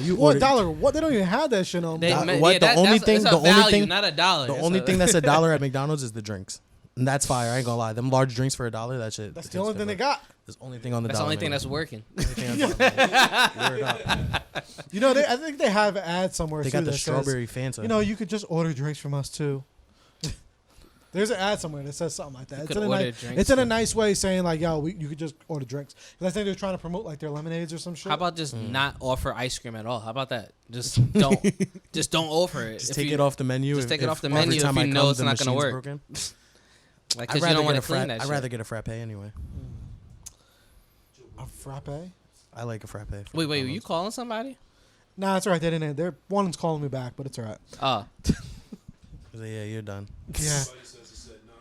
You What order- dollar? What? They don't even have that shit no more. They, What? yeah, The only that's- thing- it's a the only value, thing- not a dollar. The It's only a- thing that's $1 at McDonald's is the drinks, and that's fire. I ain't gonna lie. Them large drinks for $1, that shit. That's the hits only thing they different. got. That's the only thing on the That's the dollar only thing menu. that's working. Only thing on the dollar menu. Word up. You know, I think they have an ad somewhere. They too got the that says, strawberry Fanta. you know, you could just order drinks from us too. There's an ad somewhere that says something like that. could order drinks It's in a too. nice way saying like, yo, you could just order drinks. 'Cause I think they're trying to promote like their lemonades or some shit. How about just not offer ice cream at all? How about that? Just don't offer it. Just If take you- it off the menu. just take it off the every menu if time you I know come, it's the not gonna machine's work. broken. Like, I'd cause you rather don't get want a to clean frappe. that I'd shit. rather get a frappe anyway. a frappe? I like a frappe. Wait, were you calling somebody? Nah, it's alright. They didn't. They're one's calling me back, but it's alright. Oh, He's like, yeah, you're done. Yeah,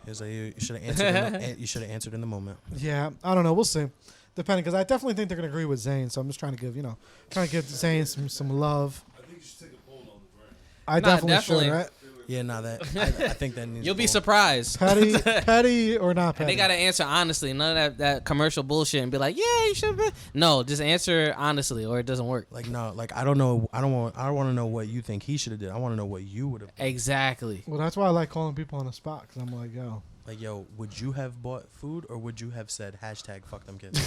He's like, you should have answered. You should have answered in the moment. yeah. I don't know. We'll see. Depending, because I definitely think they're gonna agree with Zane. So I'm just trying to give Zane some love. I think you should take a poll on the brand. I Nah, definitely definitely. should. Right? Yeah, nah, that I think that needs. you'll be to go. surprised. Petty or not And petty? they gotta answer honestly. None of that commercial bullshit and be like, yeah, you should be. No, just answer honestly, or it doesn't work. Like no, like I don't know. I want to know what you think he should have did. I want to know what you would have. Exactly. Well, that's why I like calling people on the spot. Because I'm like, yo, Like, yo, would you have bought food or would you have said hashtag fuck them kids?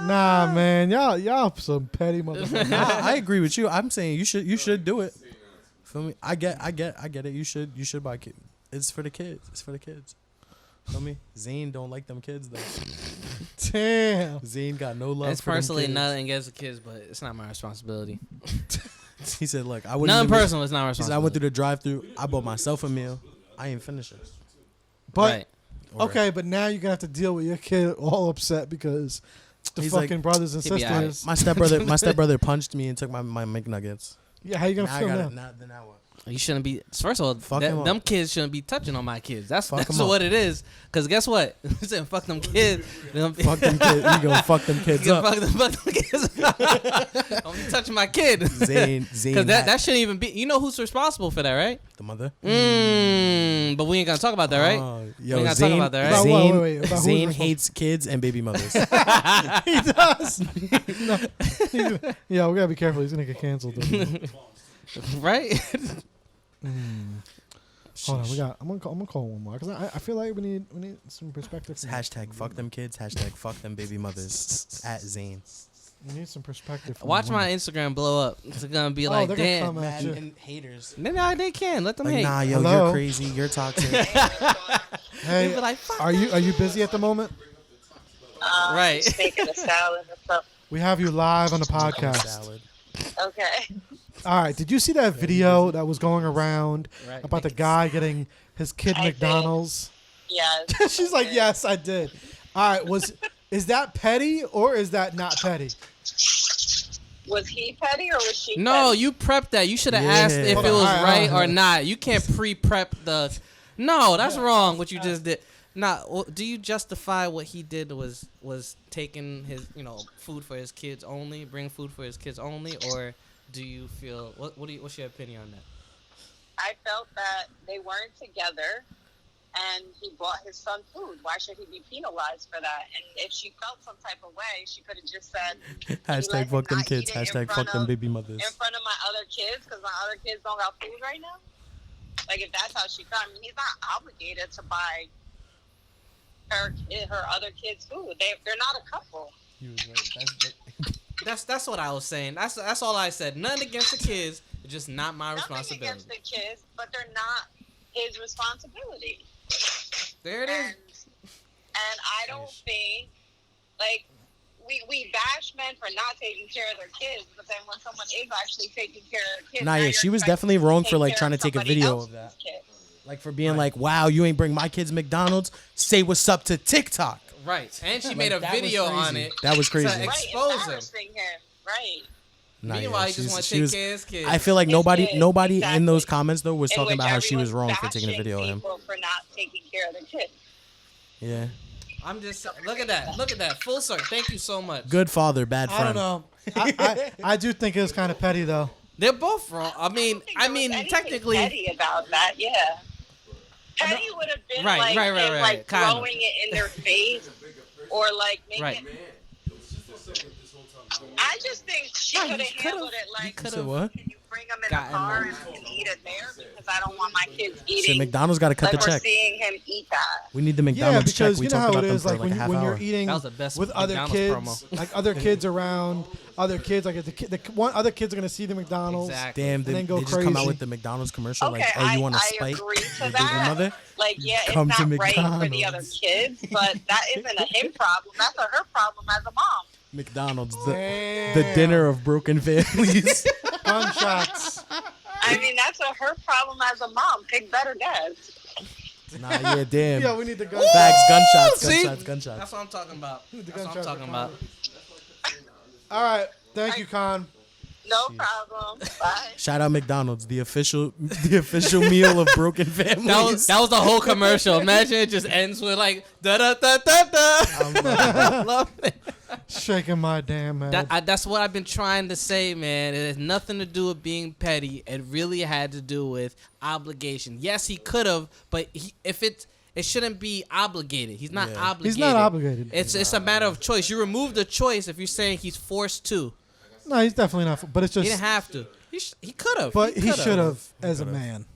nah, man, y'all some petty motherfuckers. I agree with you. I'm saying you should do it. Feel me? I get it. You should buy kids. It's for the kids. It's for the kids. Feel me? Zane don't like them kids though. Damn. Zane got no love. It's for them personally kids. nothing against the kids, but it's not my responsibility. He said, "Look, I wouldn't." Nothing even- personal. It's not my He said, "I went responsibility. through the drive-through. I bought myself a meal. I ain't finished it." But Right. Or- okay, but now you're gonna have to deal with your kid all upset because the He's fucking like- brothers and He be sisters. My stepbrother punched me and took my McNuggets. Yeah, how you gonna Now I feel got now? it. Now what? You shouldn't be. First of all, Fuck him up. them kids shouldn't be touching on my kids. That's Fuck 'em that's up. what it is. Cause guess what? You said fuck them kids. Fuck them kids. You gonna fuck them kids up. Fuck them kids. Don't be touching my kid. Zane. Cause that shouldn't even be. You know who's responsible for that, right? the mother. But we ain't gonna talk about that, right? Yo, We gotta talk Zane, about that, right? About what? Zane, Wait, about who's Zane responsible? hates kids and baby mothers. He does. Yeah, we gotta be careful. He's gonna get canceled. Right? Hold on, I'm gonna call one more because I feel like we need some perspective. It's hashtag fuck them kids. Hashtag fuck them baby mothers. At Zane. We need some perspective. from Watch the my women. Instagram blow up. It's gonna be like, they're gonna damn. come at you. And haters. Nah, they can. Let them Like, hate. nah, yo, Hello? you're crazy. You're toxic. They Hey, be like, fuck are you busy at the moment? Right. Just making a salad or something. We have you live on the podcast. Salad. Okay. All right. Did you see that video that was going around Right. about the guy getting his kid I did. McDonald's? Yes. She's like, yes, I did. All right. Is that petty or is that not petty? Was he petty or was she? No, petty? you prepped that. You should have Yeah. asked if Hold it on, was all right, right all right. or not. You can't pre-prep the. No, that's wrong. What you just did. Nah, do you justify what he did was taking his food for his kids only, bring food for his kids only, or do you feel what's your opinion on that? I felt that they weren't together, and he bought his son food. Why should he be penalized for that? And if she felt some type of way, she could have just said, Hashtag fuck them not kids. eat it in Hashtag front fuck them of- baby mothers. in front of my other kids because my other kids don't got food right now. Like if that's how she felt, I mean, he's not obligated to buy her other kids food. They're not a couple. He was right. That's what I was saying. That's all I said. Nothing against the kids, just not my Nothing responsibility. against the kids, but they're not his responsibility. There it is. And I don't think, like, we bash men for not taking care of their kids, but then when someone is actually taking care of their kids, Nah, now yeah, you're she was expected definitely to wrong take for, like, care trying to of take a somebody video of else's that. kid. Like for being like, wow, you ain't bring my kids McDonald's. Say what's up to TikTok. Right. And she Like, made a that was video on crazy. it. That was crazy. To Right, expose him. embarrassing him. Right. Nah, Meanwhile, yeah, he just want to she take was- care of his kids. I feel like His nobody kids, in those exactly. comments though was In talking which about how she was everyone's wrong for taking a bashing video of him. people for not taking care of their kids. Yeah. I'm just look at that full circle. Thank you so much. Good father, bad friend. I don't know. I do think it was kind of petty though. They're both wrong. I mean, don't think there was anything technically, petty about that, yeah. Petty would have been Right, like right, him, right, right, like kind of. throwing it in their face, or like making. Right. I just think she No, could have he could've- handled it he like, You said could've- what? can you bring them in Gotten the car them. and we can eat it there because I don't want my kids Shit, eating. McDonald's got to cut Like the we're check. seeing him eat that. We need the Yeah, McDonald's check. because We you know talked how about it them is. for Like like a half when hour. you're eating That was the best with other McDonald's kids, promo. like other kids around, other kids. Like other kids are gonna see the McDonald's. Exactly. Damn, and they, then go they just come out crazy. with the McDonald's commercial Okay, like, oh, you want to I spike agree to your baby that. mother? Like, yeah, it's Come not to right for the other McDonald's. kids, but that isn't a him problem. That's a her problem as a mom. McDonald's, the Damn. dinner of broken families. Gunshots. I mean, that's a her problem as a mom. Pick better dads. Nah, yeah, damn. Yeah, we need the gun. Facts, gunshots, See? gunshots, gunshots. That's what I'm talking about. The That's what I'm gunshots talking are about. All right, thank you, Con. No problem. Bye. Shout out McDonald's, the official meal of broken families. That was the whole commercial. Imagine it just ends with like da da da da da. Love it. Shaking my damn head. That's what I've been trying to say, man. It has nothing to do with being petty. It really had to do with obligation. Yes, he could have, but it shouldn't be obligated. He's not Yeah. obligated. He's not obligated. It's a matter of choice. You remove the choice if you're saying he's forced to. No, he's definitely not. But it's He just. didn't have to. He could have. But he should have as a could've. man.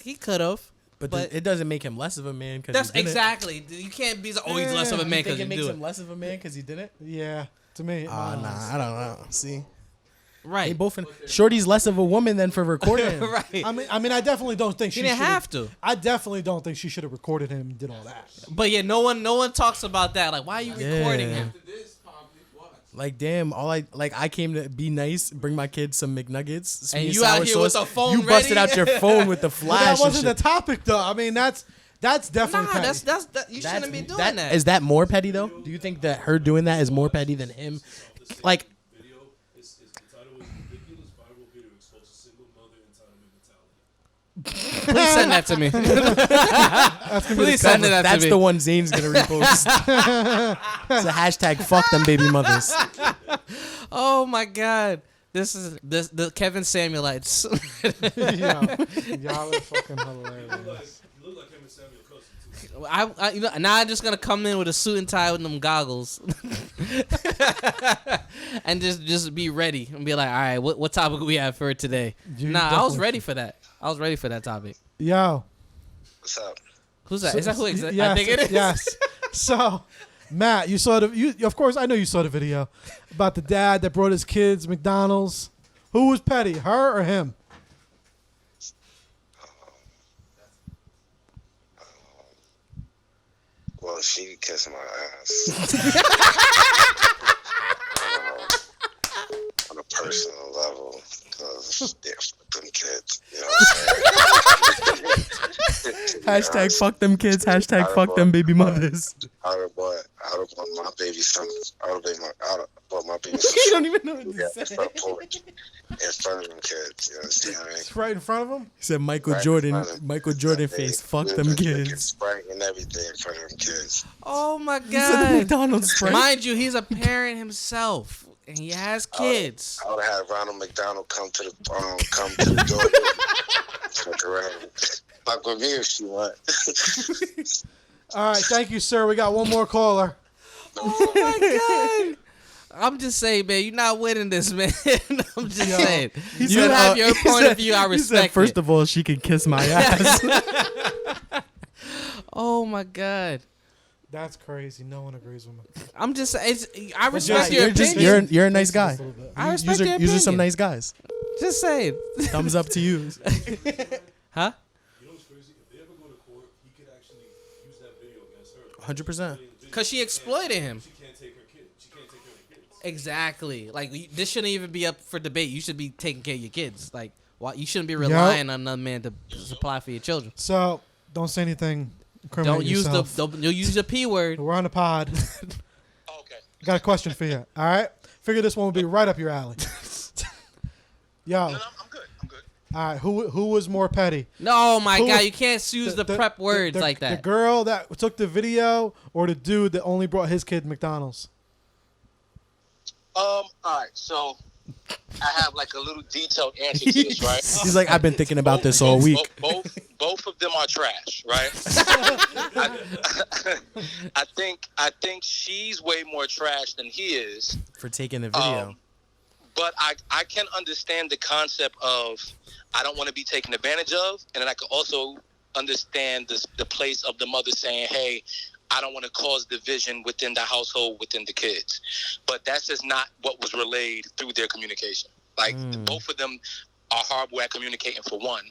He could have. but but- it doesn't make him less of a man because That's exactly. You can't be like, oh, he's less of a man Think because it you makes do him it. less of a man because he didn't? Yeah, to me. Nah, I don't know. See, they Right. both. Shorty's less of a woman than for recording him. Right. I mean, I definitely don't think He she didn't should've- have to. I definitely don't think she should have recorded him and did all that. But yeah, no one talks about that. Like, why are you recording Yeah. him? After this, Pompey, watch. Like, damn, I came to be nice, bring my kids some McNuggets, sweet And and you sour out here with sauce. the phone You busted ready? out your phone with the But flash. that wasn't and the topic, though. I mean, that's definitely. Nah, petty. that you shouldn't be doing that. Is that more petty though? Do you think that her doing that is more petty than him? Like, Video is the title is ridiculous viral video exposes single mother entitlement mentality. Please send that to me. Please send that to that's me. the one Zane's gonna repost. It's a hashtag. Fuck them baby mothers. Oh my god. This is the Kevin Samuelites. Y'all are fucking hilarious. You look like him and Samuel Cousin too. Now I'm just gonna come in with a suit and tie with them goggles, and just be ready and be like, all right, what topic we have for today? You I was definitely ready for that. I was ready for that topic. Yo. What's up? Who's that? Is that who? Yes, I think it is. Yes. So, Matt, you saw of course, I know you saw the video about the dad that brought his kids McDonald's. Who was petty, her or him? Well, she could kiss my ass. On a personal level, because they're them kids. You know what I'm saying? Hashtag fuck them kids. Hashtag fuck them baby mothers. I would have bought my baby son. I would have bought my baby son. You don't even know what Yeah, to in say. front of porch, in front of them kids. You understand what I mean? It's right in front of him. He said Michael Right in Jordan. front of- Michael Jordan They- face. Fuck they them was drinking kids. Sprite and everything in front of them kids. Oh my He said the god! McDonald's Sprite. Mind you, he's a parent himself, and he has kids. I would have had Ronald McDonald come to the door. Fuck around. Fuck with me if she want. All right, thank you, sir. We got one more caller. Oh my god! I'm just saying, man, you're not winning this, man. I'm just saying. He You said, have your he point said- of view. I he said, respect first it. of all, she can kiss my ass. Oh my god! That's crazy. No one agrees with me. I'm just. I Yeah, respect your opinion. you're a nice guy. Just a little bit. I respect You're your some opinion. nice guys. Just saying. Thumbs up to you. Huh? You know what's crazy? If they ever go to court, he could actually use that video against her. 100%. Because she exploited him. She can't take her kid. She can't take care of the kids. Exactly. Like this shouldn't even be up for debate. You should be taking care of your kids. Like, why you shouldn't be relying on another man to supply for your children. So don't say anything. Incriminate Don't use yourself. don't use the P word. We're on the pod. Okay. Got a question for you. All right. Figure this one will be right up your alley. Yo. I'm good. I'm good. All right. Who was more petty? No, my Who- God, you can't use the prep words like The that. girl that took the video or the dude that only brought his kid McDonald's? All right. So I have like a little detailed answer to this, right? He's like, I've been thinking about this all week. Both of them are trash, right? I think she's way more trash than he is. For taking the video. But I can understand the concept of I don't want to be taken advantage of, and then I can also understand the place of the mother saying, hey, I don't want to cause division within the household, within the kids. But that's just not what was relayed through their communication. Like, both of them are horrible at communicating, for one.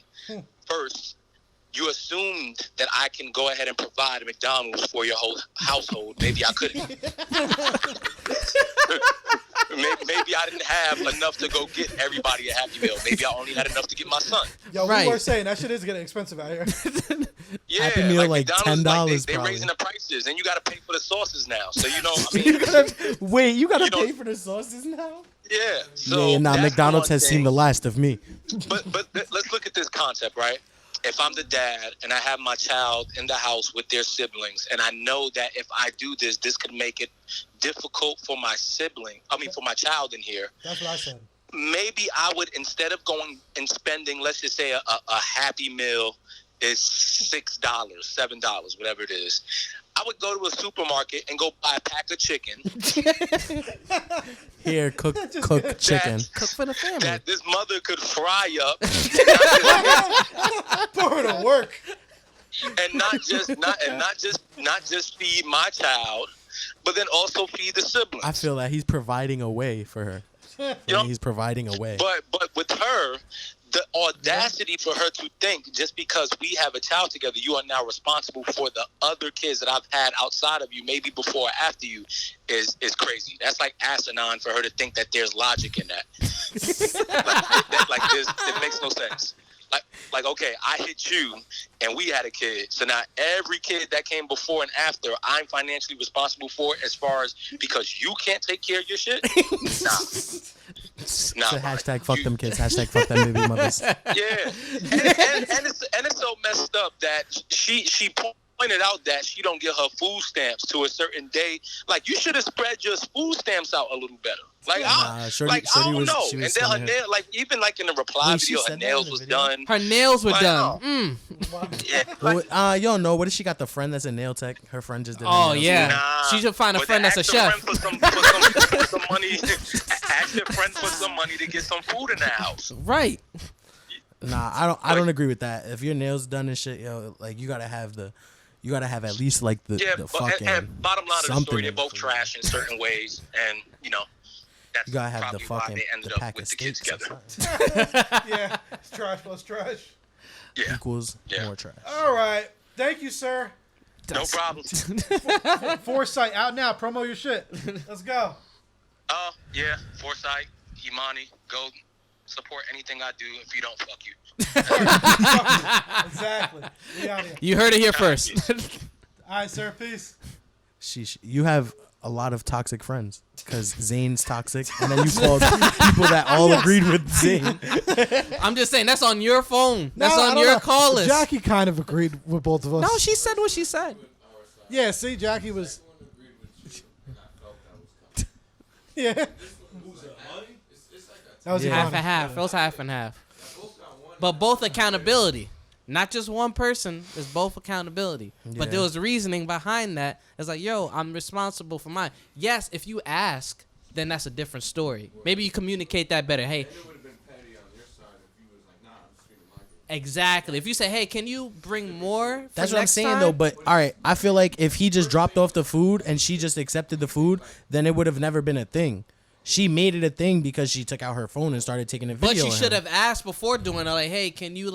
First, you assumed that I can go ahead and provide a McDonald's for your whole household. Maybe I couldn't. Maybe I didn't have enough to go get everybody a Happy Meal. Maybe I only had enough to get my son. Yo, Right. we were saying that shit is getting expensive out here. Yeah, Happy Meal, like McDonald's, $10 they probably. raising the prices, and you got to pay for the sauces now. So you know, I mean, You gotta You know- pay for the sauces now? yeah. So Yeah, nah, that's McDonald's one has thing. seen the last of me. But let's look at this concept, right? If I'm the dad and I have my child in the house with their siblings, and I know that if I do this, this could make it difficult for my for my child in here. That's what I said. Maybe I would, instead of going and spending, let's just say a Happy Meal is $6, $7, whatever it is. I would go to a supermarket and go buy a pack of chicken Here, cook chicken. Cook for the family. that this mother could fry up Put her to work. and not just feed my child, but then also feed the siblings. I feel that he's providing a way for her. You know? He's providing a way. But with her, the audacity for her to think just because we have a child together, you are now responsible for the other kids that I've had outside of you, maybe before or after you, is crazy. That's like asinine for her to think that there's logic in that. It makes no sense. Like, okay, I hit you and we had a kid. So now every kid that came before and after, I'm financially responsible for as far as because you can't take care of your shit? Nah. So hashtag fuck them kids. Hashtag fuck them baby mothers. Yeah. And it's so messed up that she pointed out that she don't get her food stamps to a certain day. Like, you should have spread your food stamps out a little better. Like, Nah, Shorty- I Shorty don't was- know. she And was then her sending her- nail, like, even like in the reply Wait, she video, her said that in nails the was video? done. Her nails were Wow. done. Yeah, like, Well, you don't know. What if she got the friend that's a nail tech? Her friend just did her Oh nails. yeah, nah. she should find a But friend that's a ask your chef. friend for some money. Ask your friend for some money to get some food in the house. Right. Nah, I don't agree with that. If your nails done and shit, yo, like you gotta have at least like the Yeah, the but fucking and bottom line of the something story, they're in it both for you. trash in certain ways, and that's You gotta have the probably why fucking they ended the up pack with of the kids steaks. together. Yeah, it's trash plus trash. Yeah. Equals Yeah. more trash. All right. Thank you, sir. No problem. Foresight out now. Promo your shit. Let's go. Yeah, Foresight, Imani, go support anything I do. If you don't, fuck you. Exactly. We out here. You heard it here first. All right, sir. Peace. Sheesh. You have a lot of toxic friends because Zane's toxic, and then you called people that all agreed with Zane. I'm just saying that's on your phone. That's No, I on don't your know. call list. Jackie kind of agreed with both of us. No, she said what she said. Yeah, see, Jackie was. Everyone agreed with you, and I felt that was coming. Yeah. Who's that, Money? It's like a That was Half Imani. and half. It was half and half. both got one. But both accountability. Not just one person. It's both accountability. But there Yeah. was reasoning behind that. It's like, yo, I'm responsible for mine. Yes, if you ask, then that's a different story. Maybe you communicate that better. Hey, It would have been petty on your side if you was like, nah, I'm just feeding my kid. exactly. If you say, hey, can you bring more? That's for what I'm next saying time? though. But all right, I feel like if he just dropped off the food and she just accepted the food, then it would have never been a thing. She made it a thing because she took out her phone and started taking a video. But she of should him. have asked before doing it, like, hey, can you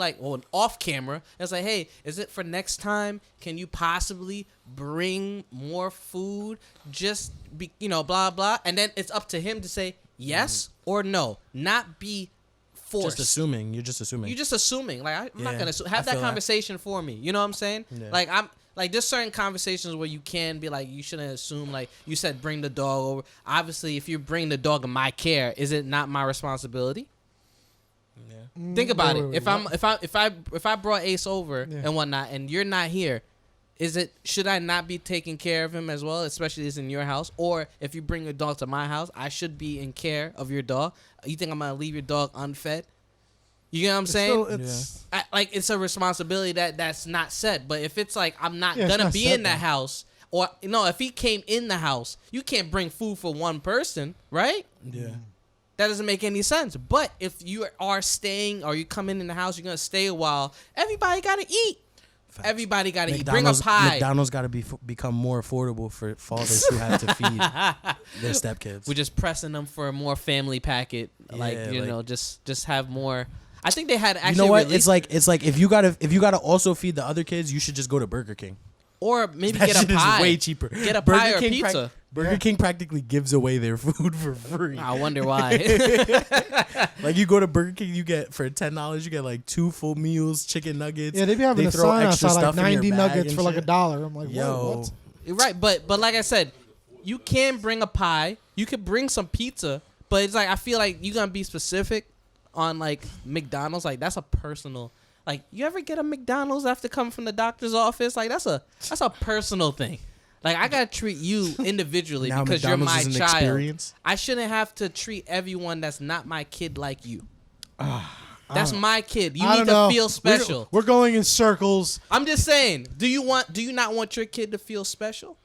off camera? It's like, hey, is it for next time? Can you possibly bring more food? Just be, blah blah. And then it's up to him to say yes or no, not be forced. Just assuming. You're just assuming. You're just assuming. Like I'm not Yeah, gonna I have that feel that. conversation for me. You know what I'm saying? Yeah. Like I'm. Like, there's certain conversations where you can be like, you shouldn't assume, like, you said bring the dog over. Obviously, if you bring the dog in my care, is it not my responsibility? Yeah. Think about Wait, it. wait, If I brought Ace over Yeah. and whatnot, and you're not here, should I not be taking care of him as well, especially if it's in your house? Or if you bring your dog to my house, I should be in care of your dog. You think I'm gonna leave your dog unfed? You know what I'm saying? It's a responsibility that's not said. But if it's like I'm not Yeah, it's gonna not be said, in the though. house, or if he came in the house, you can't bring food for one person, right? Yeah. That doesn't make any sense. But if you are staying or you come in the house, you're gonna stay a while. Everybody gotta eat. Everybody gotta eat. Bring a pie. McDonald's got to become more affordable for fathers who have to feed their stepkids. We're just pressing them for a more family packet. Yeah, Just have more. I think they had actually. You know what? released- It's like if you gotta also feed the other kids, you should just go to Burger King. or maybe That get a shit is pie. way cheaper. Get a Burger pie or King pizza. Burger King practically gives away their food for free. I wonder why. Like you go to BurgerKing, you get for $10, you get like 2 full meals, chicken nuggets. Yeah, they be having a throw sign extra outside like stuff in your 90 bag nuggets and for like shit. $1. I'm like, Yo, what? Right, but like I said, you can bring a pie. You could bring some pizza, but it's like I feel like you're gonna be specific on like McDonald's. Like that's a personal. Like you ever get a McDonald's after coming from the doctor's office? Like that's a personal thing. Like I gotta treat you individually Now because McDonald's you're is my an child. experience? I shouldn't have to treat everyone that's not my kid like you. That's don't- my kid. You I need don't to know. feel special. We're going in circles. I'm just saying. Do you not want your kid to feel special?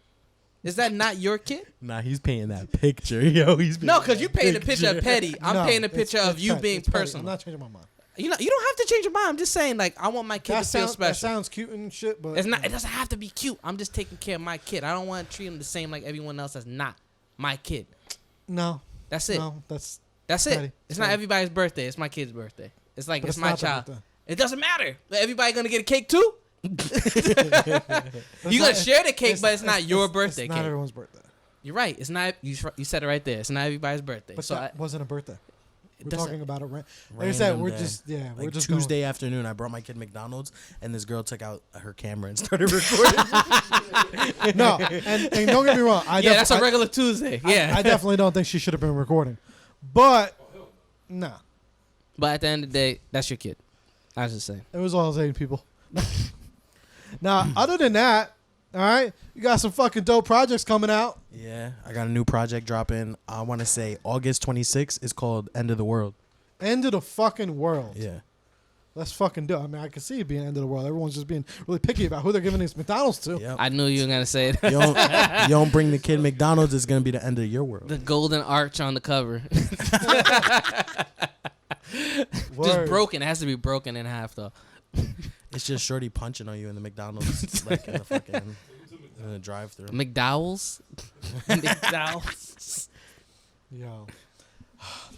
Is that not your kid? nah, he's painting that picture, yo. He's No, painting because you that paint a picture of petty. I'm No, painting a it's- picture of it's you petty. being It's petty. personal. I'm not changing my mind. You don't have to change your mind. I'm just saying, like, I want my kid to feel That special. sounds cute and shit, but It's not. It doesn't have to be cute. I'm just taking care of my kid. I don't want to treat him the same like everyone else that's not my kid. No, That's it. no, that's That's it. petty. It's not Petty. everybody's birthday. It's my kid's birthday. It's like But it's it's my not their child. birthday. It doesn't matter. Everybody gonna get a cake too. You gonna not- share the cake, but it's not your birthday It's not cake. everyone's birthday. You're right. It's not. You said it right there. It's not everybody's birthday. But So that wasn't a birthday. We're doesn't- talking about a like I said, Random we're day. just we're Like just Tuesday afternoon, I brought my kid McDonald's, and this girl took out her camera and started recording. Going, no, and don't get me wrong. yeah, that's a regular Tuesday. Yeah. I definitely don't think she should have been recording, but nah, But at the end of the day, that's your kid. I was just saying. it was all Zane people. Now, other than that, all right, you got some fucking dope projects coming out. Yeah, I got a new project dropping. I want to say August 26th. It's called End of the World. End of the fucking world. Yeah. Let's fucking do it. I mean, I can see it being end of the world. Everyone's just being really picky about who they're giving these McDonald's to. Yep. I knew you were gonna say it. you don't bring the kid McDonald's, it's going to be the end of your world. The golden arch on the cover. Just Word. broken. It has to be broken in half though. It's just Shorty punching on you in the McDonald's, like in the fucking in the drive-thru. McDowell's. McDowell's. Yo,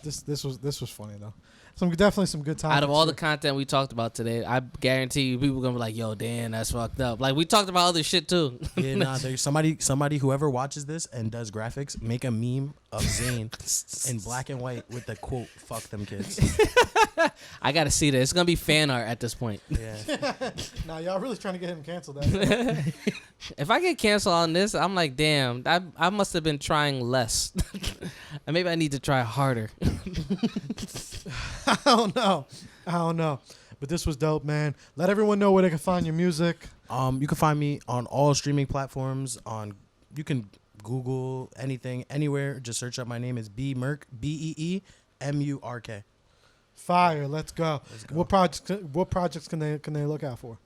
this was funny though. Definitely some good topics. Out of all the here. content we talked about today, I guarantee you people gonna be like, "Yo, damn, that's fucked up." Like we talked about other shit too. Yeah, nah. There's somebody whoever watches this and does graphics, make a meme of Zayn in black and white with the quote "fuck them kids." I gotta see that. It's gonna be fan art at this point. Yeah. Nah, y'all really trying to get him canceled. If I get canceled on this, I'm like, damn, I must have been trying less. And maybe I need to try harder. I don't know. But this was dope, man. Let everyone know where they can find your music. You can find me on all streaming platforms. You can Google anything, anywhere. Just search up my name. It's Beemurk, BEEMURK. Fire. Let's go. Let's go. What projects can they look out for?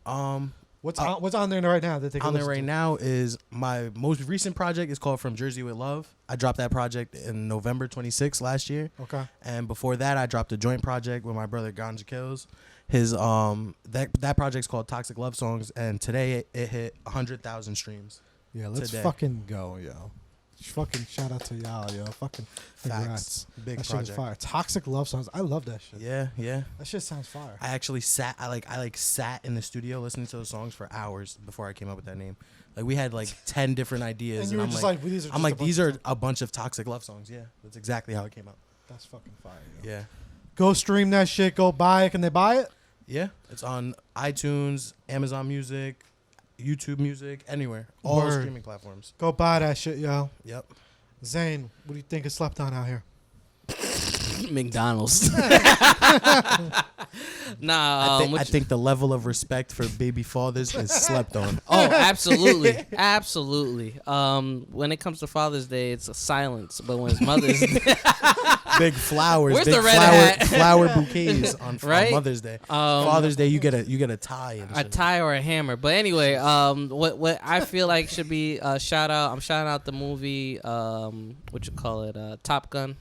What's on there right now that they can On there listen right to? now is my most recent project. Is called From Jersey with Love. I dropped that project in November 26th last year. Okay. And before that, I dropped a joint project with my brother Ganja Kills. His that project's called Toxic Love Songs, and today it hit 100,000 streams. Yeah, let's today. fucking go, yo. Fucking shout out to y'all, yo. Fucking congrats. Facts. Big That shit was project. fire. Toxic Love Songs. I love that shit. Yeah. That shit sounds fire. I actually sat. I sat in the studio listening to those songs for hours before I came up with that name. Like we had like 10 different ideas, And you were I'm just like, like, well, these are I'm just like, a bunch these of are songs. a bunch of toxic love songs. Yeah, that's exactly how it came out. That's fucking fire, yo. Yeah, Go stream that shit. Go buy it. Can they buy it? yeah. It's on iTunes, Amazon Music, YouTube Music, anywhere, all Word. streaming platforms. Go buy that shit, yo. Yep. Zane, what do you think is slept on out here? McDonald's. Nah, I think the level of respect for baby fathers is slept on. oh, absolutely, absolutely. When it comes to Father's Day, it's a silence, but when it's Mother's Day, Big flowers, Where's big the red hat? flower bouquets on Right? Mother's Day. Father's Day, you get a tie and a shit. tie or a hammer. But anyway, what I feel like should be a shout out. I'm shouting out the movie. What you call it? Top Gun.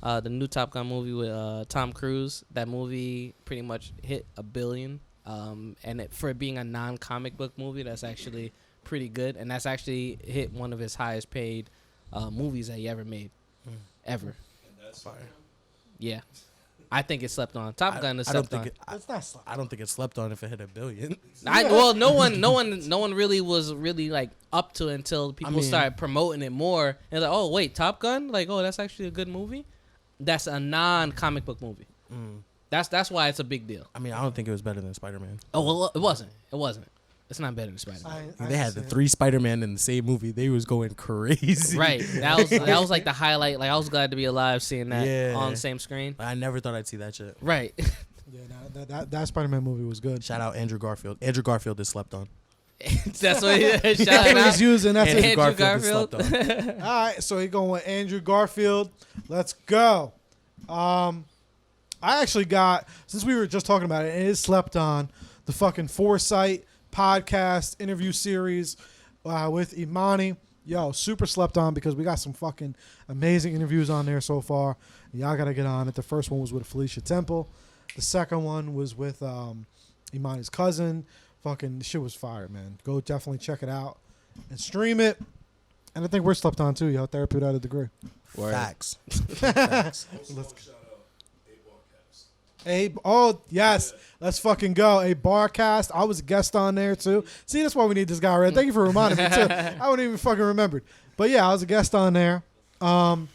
The new Top Gun movie with Tom Cruise. That movie pretty much hit $1 billion. And for it being a non-comic book movie, that's actually pretty good. And that's actually hit one of his highest paid movies that he ever made. Ever. And that's Fire. Yeah. I think it slept on. Top Gun is I don't slept on. think It's not slept. I don't think it slept on if it hit $1 billion. Well, no one really was really like up to it until people mean- started promoting it more. And like, oh wait, Top Gun? Like, oh, that's actually a good movie. That's a non-comic book movie. That's why it's a big deal. I mean, I don't think it was better than Spider-Man. Oh well, it wasn't. It wasn't. It's not better than Spider-Man. They had the 3 Spider-Man in the same movie. They was going crazy. Right. That was like the highlight. Like I was glad to be alive seeing that Yeah. on the same screen. I never thought I'd see that shit. Right. Yeah, that Spider-Man movie was good. Shout out Andrew Garfield. Andrew Garfield is slept on. That's what he That's shout what out. he's using. That's Andrew it. Andrew Garfield is Garfield. slept on. All right, so he going with Andrew Garfield. Let's go. I actually got, since we were just talking about it, it is slept on, the fucking Foresight podcast interview series with Imani. Yo, super slept on because we got some fucking amazing interviews on there so far. Y'all got to get on it. The first one was with Felicia Temple. The second one was with Imani's cousin. Fucking shit was fire, man. Go definitely check it out and stream it. And I think we're slept on too, yo. Therapy without a degree. Word. Facts. Let's shout out A-Barcast. Oh yes, let's fucking go. A Barcast. I was a guest on there too. See, that's why we need this guy, right? Thank you for reminding me too. I wouldn't even fucking remembered. But yeah, I was a guest on there. Yo,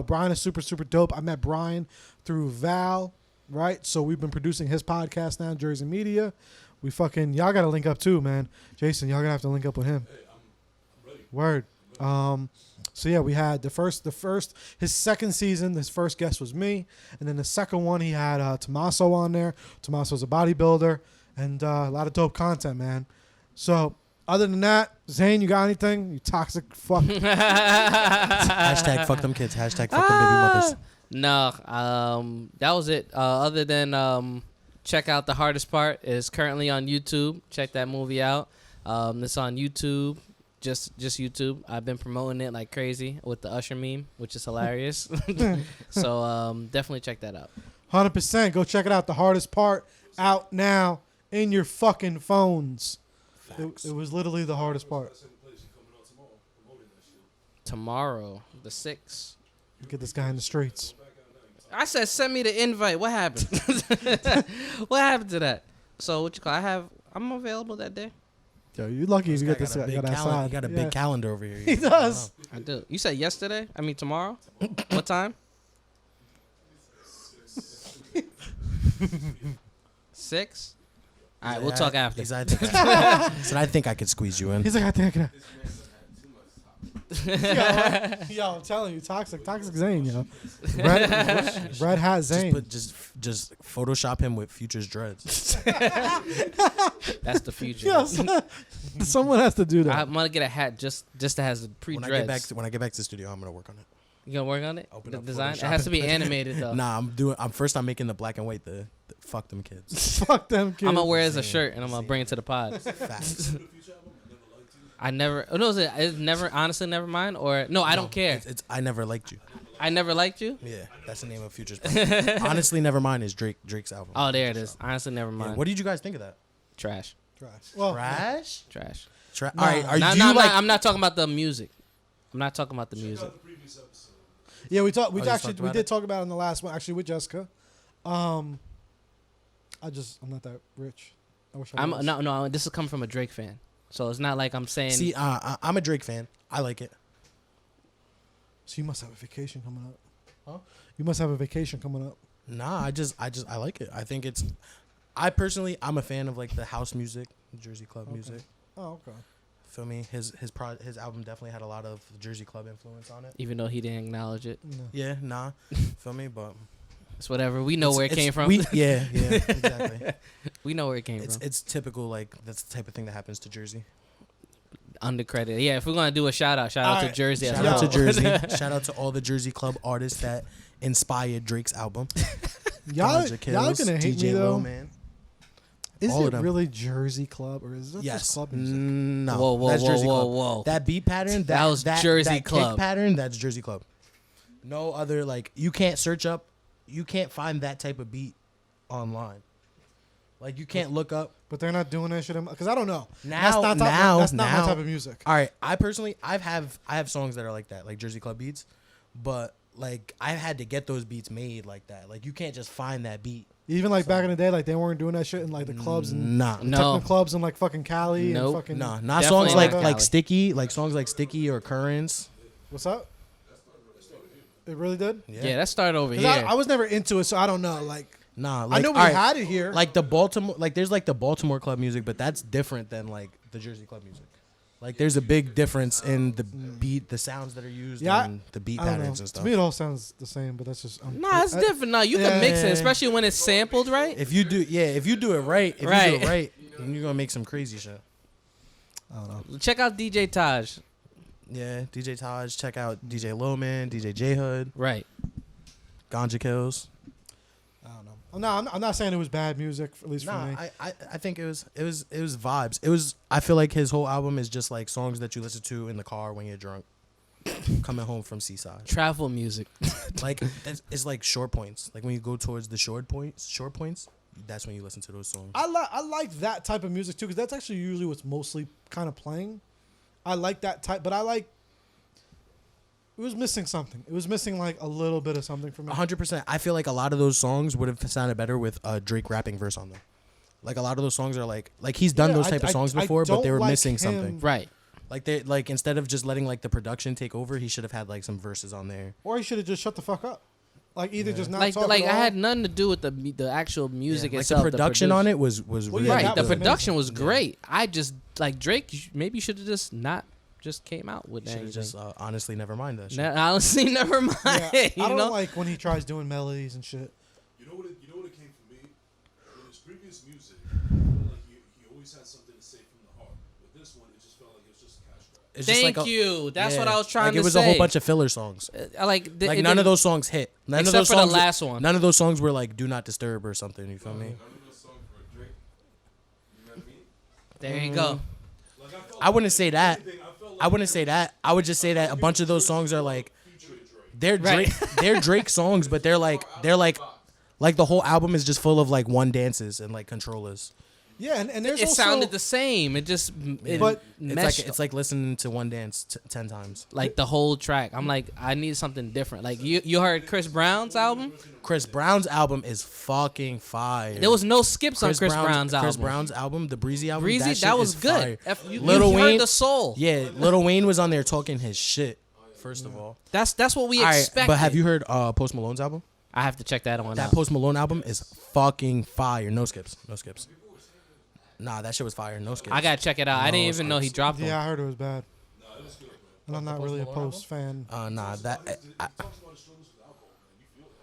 Brian is super, super dope. I met Brian through Val, right? So we've been producing his podcast now, Jersey Media. We fucking, y'all got to link up too, man. Jason, y'all going to have to link up with him. Hey, I'm ready. Word. So yeah, we had the first, his second season, his first guest was me. And then the second one, he had Tommaso on there. Tommaso's a bodybuilder and a lot of dope content, man. So other than that, Zane, you got anything? You toxic fuck. Hashtag fuck them kids. Hashtag fuck them baby mothers. No, that was it. Other than check out The Hardest Part is currently on YouTube. Check that movie out. It's on YouTube. Just YouTube. I've been promoting it like crazy with the Usher meme, which is hilarious. So definitely check that out. 100%. Go check it out. The Hardest Part out now in your fucking phones. It was literally the hardest part. That's in place. You coming on tomorrow, promoting that shit. Tomorrow, the 6th. Get this guy in the streets. Back out now. I said send me the invite. What happened? What happened to that? So what you call? I'm available that day. Yo, you lucky if you get this. got a big got that calendar. side. You got a Yeah. big calendar over here. He does. I do. You said yesterday? I mean tomorrow? What time? 6? All right, we'll talk after. So I think I could squeeze you in. He's like, I think I can. This man had too much topic. Yo, I'm telling you, toxic Zane, yo. Red hat Zane. Just Photoshop him with Future's dreads. That's the future. Yes. Someone has to do that. I'm gonna get a hat just that has the When I pre-dreads. get back to the studio, I'm gonna work on it. You gonna work on it? Open The up design? It Photoshop has to be and- animated though. Nah, I'm making the black and white. The fuck them kids. Fuck them kids. I'm gonna wear it as a shirt and I'm gonna bring it to the pod. Facts. I never. Oh, no, it's never. Honestly, never mind. Or no, I don't care. It's I never liked you. I never liked you. Yeah, that's the name of Future's. project. Honestly, never mind is Drake's album. Oh, there it is. Honestly, never Yeah, mind. what did you guys think of that? Trash. Trash. Well, Trash. Trash. All right, are No, you no, like? I'm not talking about the music. I'm not talking about the music. The previous episode. yeah, we talked. you talked We about did it? talk about it in the last one, actually, with Jessica. I'm not that rich. I wish I I'm was. no. This is coming from a Drake fan, so it's not like I'm saying. See, I'm a Drake fan. I like it. So you must have a vacation coming up. Huh? You must have a vacation coming up. Nah, I like it. I think it's. I personally, I'm a fan of like the house music, Jersey Club music. Oh, okay. Feel me? His album definitely had a lot of Jersey Club influence on it. even though he didn't acknowledge it, No. Yeah, nah. Feel me? But it's whatever. We know where it came from. Yeah, exactly. We know where it came It's from. it's typical, like that's the type of thing that happens to Jersey. Undercredited. Yeah, if we're gonna do a shout out to Alright. Jersey. as Shout out to well. Jersey. Shout out to all the Jersey Club artists that inspired Drake's album. Y'all Ganja gonna Kills, hate me DJ though. Low, man. Is all of it them. really Jersey Club or is it just Yes. club music? No. Whoa, that's Jersey Club. whoa. That beat pattern, That was Jersey that Club. Kick pattern, that's Jersey Club. No other like you can't find that type of beat online. Like you can't look up. But they're not doing that shit because I don't know. Now, that's not now- my type of music. All right, I personally I have songs that are like that, like Jersey Club beats, but like I've had to get those beats made like that. Like you can't just find that beat. Even like back in the day, like they weren't doing that shit in like the clubs and Nah. No. techno clubs in like fucking Cali Nope. and fucking. Nah, not Definitely songs not like Cali. Sticky, like songs like Sticky or Currents. What's up? It really did. Yeah, that started over 'Cause here. I was never into it, so I don't know. Like Nah, I like, know we alright, had it here. like the Baltimore, like there's like the Baltimore club music, but that's different than like the Jersey club music. Like there's a big difference in the beat, the sounds that are used, Yeah, and the beat I don't know. patterns and To stuff. me, it all sounds the same, but that's just. Nah, it's different. Nah, you can mix it, especially when it's sampled, right? If you do it right, Right. then you're gonna make some crazy shit. I don't know. Check out DJ Taj. Yeah, DJ Taj. Check out DJ Lowman, DJ J Hood, Right. Ganja Kills. I don't know. I'm not saying it was bad music, at least for Nah, me. I think it was vibes. It was. I feel like his whole album is just like songs that you listen to in the car when you're drunk, coming home from Seaside. Travel music. Like it's like short points. Like when you go towards the short points, that's when you listen to those songs. I like that type of music too, because that's actually usually what's mostly kind of playing. I like that type, but it was missing something. It was missing like a little bit of something for me. 100%. I feel like a lot of those songs would have sounded better with a Drake rapping verse on them. Like a lot of those songs are like he's done Yeah, those type of songs I before, but don't they were like missing him. something. Right. Like they like instead of just letting like the production take over, he should have had like some verses on there. Or he should have just shut the fuck up. Like either just not Like talk I at all. had nothing to do with the actual music Like itself. the production on it was Well, really yeah, Right. that The was production amazing. was great. I just like Drake. Maybe should have just not just came out with Should have anything. just honestly never mind that shit. Honestly, never mind. Yeah, I you don't know. like when he tries doing melodies and shit. You know what it came from me? In his previous music, I felt like he always had something to say from the heart. With this one, it just felt like it was just a cash grab. It's just Thank like you. That's yeah, what I was trying like to say. it was a whole bunch of filler songs. I like Like none of those songs hit. None except of those for the songs last one. None of those songs were like "Do Not Disturb" or something. You feel me? None of those songs for Drake. You know what I mean? There you go. Like I felt I wouldn't say that. anything, I felt like I wouldn't say that. I would just say that a bunch of those songs are like featuring Drake. they're Drake, they're Drake songs, but they're like the whole album is just full of like one dances and like controllers. Yeah, and there's It also, sounded the same. It just But meshed. It's like listening to one dance 10 times. Like the whole track. I'm like, I need something different. Like you heard Chris Brown's album? Chris Brown's album is fucking fire. There was no skips on Chris Brown's album. Chris Brown's album, the Breezy album, Breezy, shit that was is good. fire. You Lil heard Wayne, the soul. Yeah, Lil Wayne was on there talking his shit. First of all, That's what we all right, expected. but have you heard Post Malone's album? I have to check that one That out. Post Malone album is fucking fire. No skips. No skips. Nah, that shit was fire. No skips. I gotta check it out. I No didn't even know he skips. dropped Yeah, one. I heard it was bad. And I'm not really a Post fan. Nah,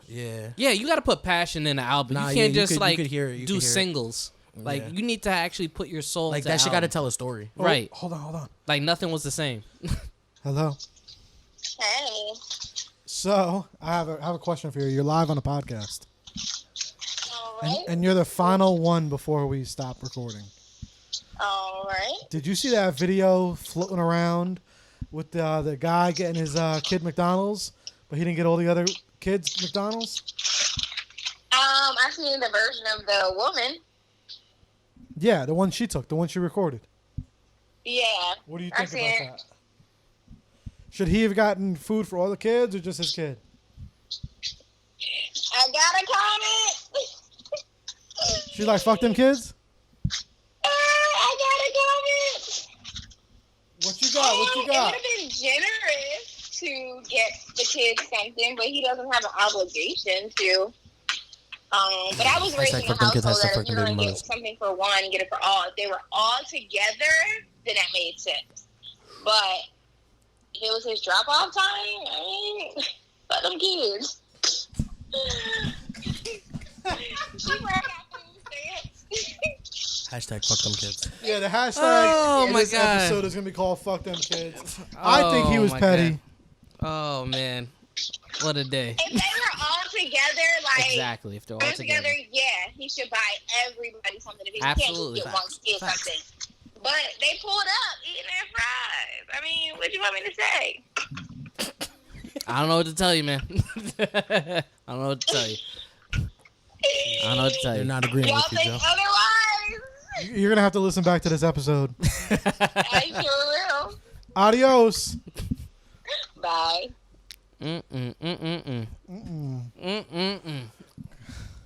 yeah. Yeah, you gotta put passion in the album. Nah, you yeah, can't you just could- you like could hear it, you do could hear it. singles. Like Yeah. you need to actually put your soul. Like into that the shit got to album. tell a story. Right. Oh, hold on. Like nothing was the same. Hello. Hey. So I have a question for you. You're live on a podcast, All right. and you're the final one before we stop recording. All right. Did you see that video floating around with the guy getting his kid McDonald's, but he didn't get all the other kids McDonald's? I seen the version of the woman. Yeah, the one she took, the one she recorded. Yeah. What do you I think seen about that? Should he have gotten food for all the kids or just his kid? I got a comment. She's like, fuck them kids? I got a comment. What you got? What you It got? would have been generous to get the kids something, but he doesn't have an obligation to. But I was raised in a fuck them kids, household that fuck if you're them going baby to get mothers. something for one, get it for all. If they were all together, then that made sense. But if it was his drop-off time, I mean, fuck them kids. She ran out food stamps. Hashtag fuck them kids. Yeah, the hashtag Oh, in my this God. episode is going to be called Fuck Them Kids. I think he was my petty. God. Oh man, what a day. If they were all together, like, Exactly. If they're all all together. together, yeah, he should buy everybody something. If he Absolutely. can't just get one kid something. But they pulled up eating their fries. I mean, what do you want me to say? I don't know what to tell you, man. I don't know what to tell you. I don't know what to tell They're you. not agreeing Y'all with you, think Joe. otherwise? You're going to have to listen back to this episode. I sure will. Adios. Bye.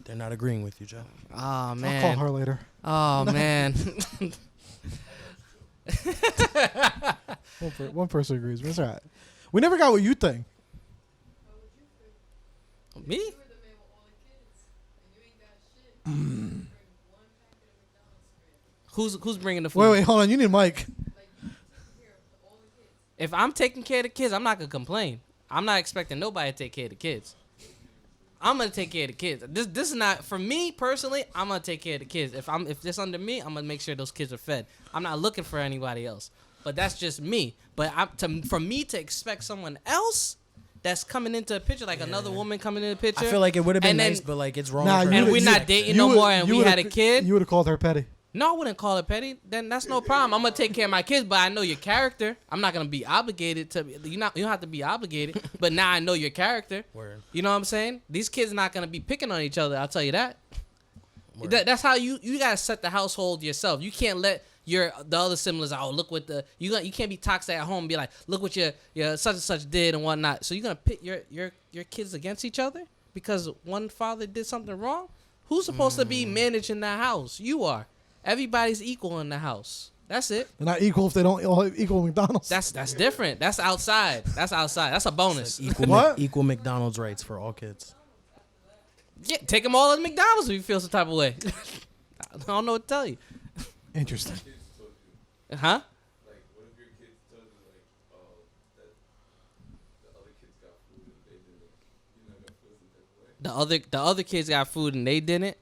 They're not agreeing with you, Joe. Oh I'll man. call her later. Oh man. One person agrees. But it's all right. We never got what you think. Me? Who's bringing the food? Wait, hold on. You need a mic. If I'm taking care of the kids, I'm not gonna complain. I'm not expecting nobody to take care of the kids. I'm gonna take care of the kids. This is not for me personally. I'm gonna take care of the kids. If this under me, I'm gonna make sure those kids are fed. I'm not looking for anybody else. But that's just me. But for me to expect someone else that's coming into a picture, like another woman coming into the picture. I feel like it would have been and then- nice, but like it's wrong. Nah, for you and her. we're not dating no more, and we had a kid. You would have called her petty. No, I wouldn't call it petty. Then that's no problem. I'm gonna take care of my kids, but I know your character. I'm not gonna be obligated to. You don't have to be obligated. But now I know your character. Word. You know what I'm saying? These kids are not gonna be picking on each other. I'll tell you that. Word. That's how you gotta set the household yourself. You can't let the other siblings. Oh, look what you can't be toxic at home. And be like, look what your such and such did and whatnot. So you're gonna pit your kids against each other because one father did something wrong. Who's supposed to be managing that house? You are. Everybody's equal in the house. That's it. They're not equal if they don't all equal McDonald's. That's different. That's outside. That's a bonus. Equal McDonald's rights for all kids. Yeah, take them all at McDonald's if you feel some type of way. I don't know what to tell you. Interesting. Huh? Like, what if your kids told you, like, oh, that the other kids got food and they didn't? You're not gonna feel some type of way? The other kids got food and they didn't.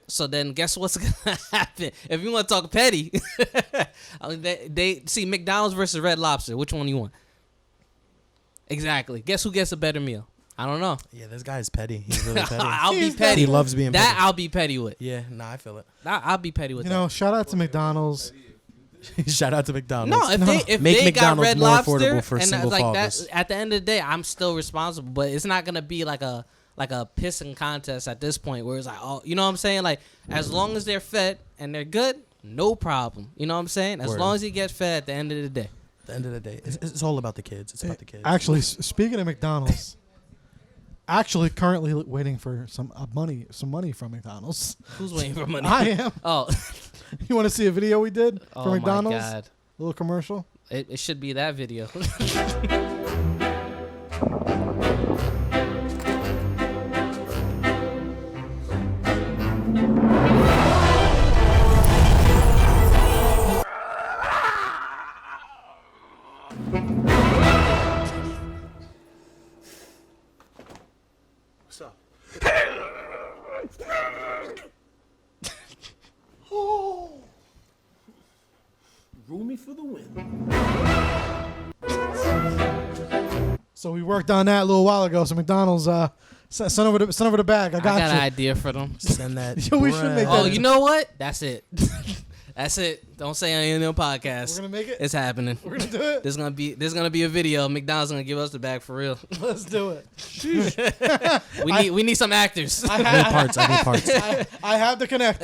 So then, guess what's gonna happen? If you want to talk petty, I mean, they see McDonald's versus Red Lobster. Which one you want? Exactly. Guess who gets a better meal? I don't know. Yeah, this guy is petty. He's really petty. I'll be He's petty. He loves being that. petty. I'll be petty with. Yeah, nah, I feel it. I'll be petty with You that. know, shout out to McDonald's. Shout out to McDonald's. No, if Make they got McDonald's Red more Lobster affordable for and single like fathers. that, at the end of the day, I'm still responsible. But it's not gonna be like a pissing contest at this point where it's like, oh, you know what I'm saying? Like as long as they're fed and they're good, no problem. You know what I'm saying? As Word. long as he gets fed at the end of the day. At the end of the day, it's all about the kids. It's about the kids. Actually, speaking of McDonald's, actually currently waiting for some money from McDonald's. Who's waiting for money? I am. Oh, You want to see a video we did for oh my McDonald's? God. Little commercial. It should be that video. What's up? Roomy for the win. So we worked on that a little while ago. So McDonald's, send over the bag. I I got got an you. idea for them. Send that. Yo, we should bread. make Oh, that- you know what? That's it. That's it. Don't say anything on the podcast. We're gonna make it. It's happening. We're gonna do it. There's gonna be a video. McDonald's gonna give us the bag for real. Let's do it. We need some actors. I need parts. I need parts. I have to connect.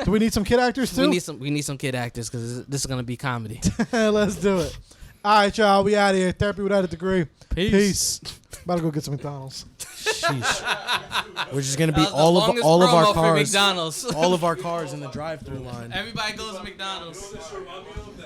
Do we need some kid actors too? we need some kid actors because this is gonna be comedy. Let's do it. All right, y'all. We out of here. Therapy without a degree. Peace. About to go get some McDonald's. Sheesh. We're just gonna be That was the all longest of promo our for cars. McDonald's. All of our cars in the drive-through line. Everybody goes to McDonald's. This remind me of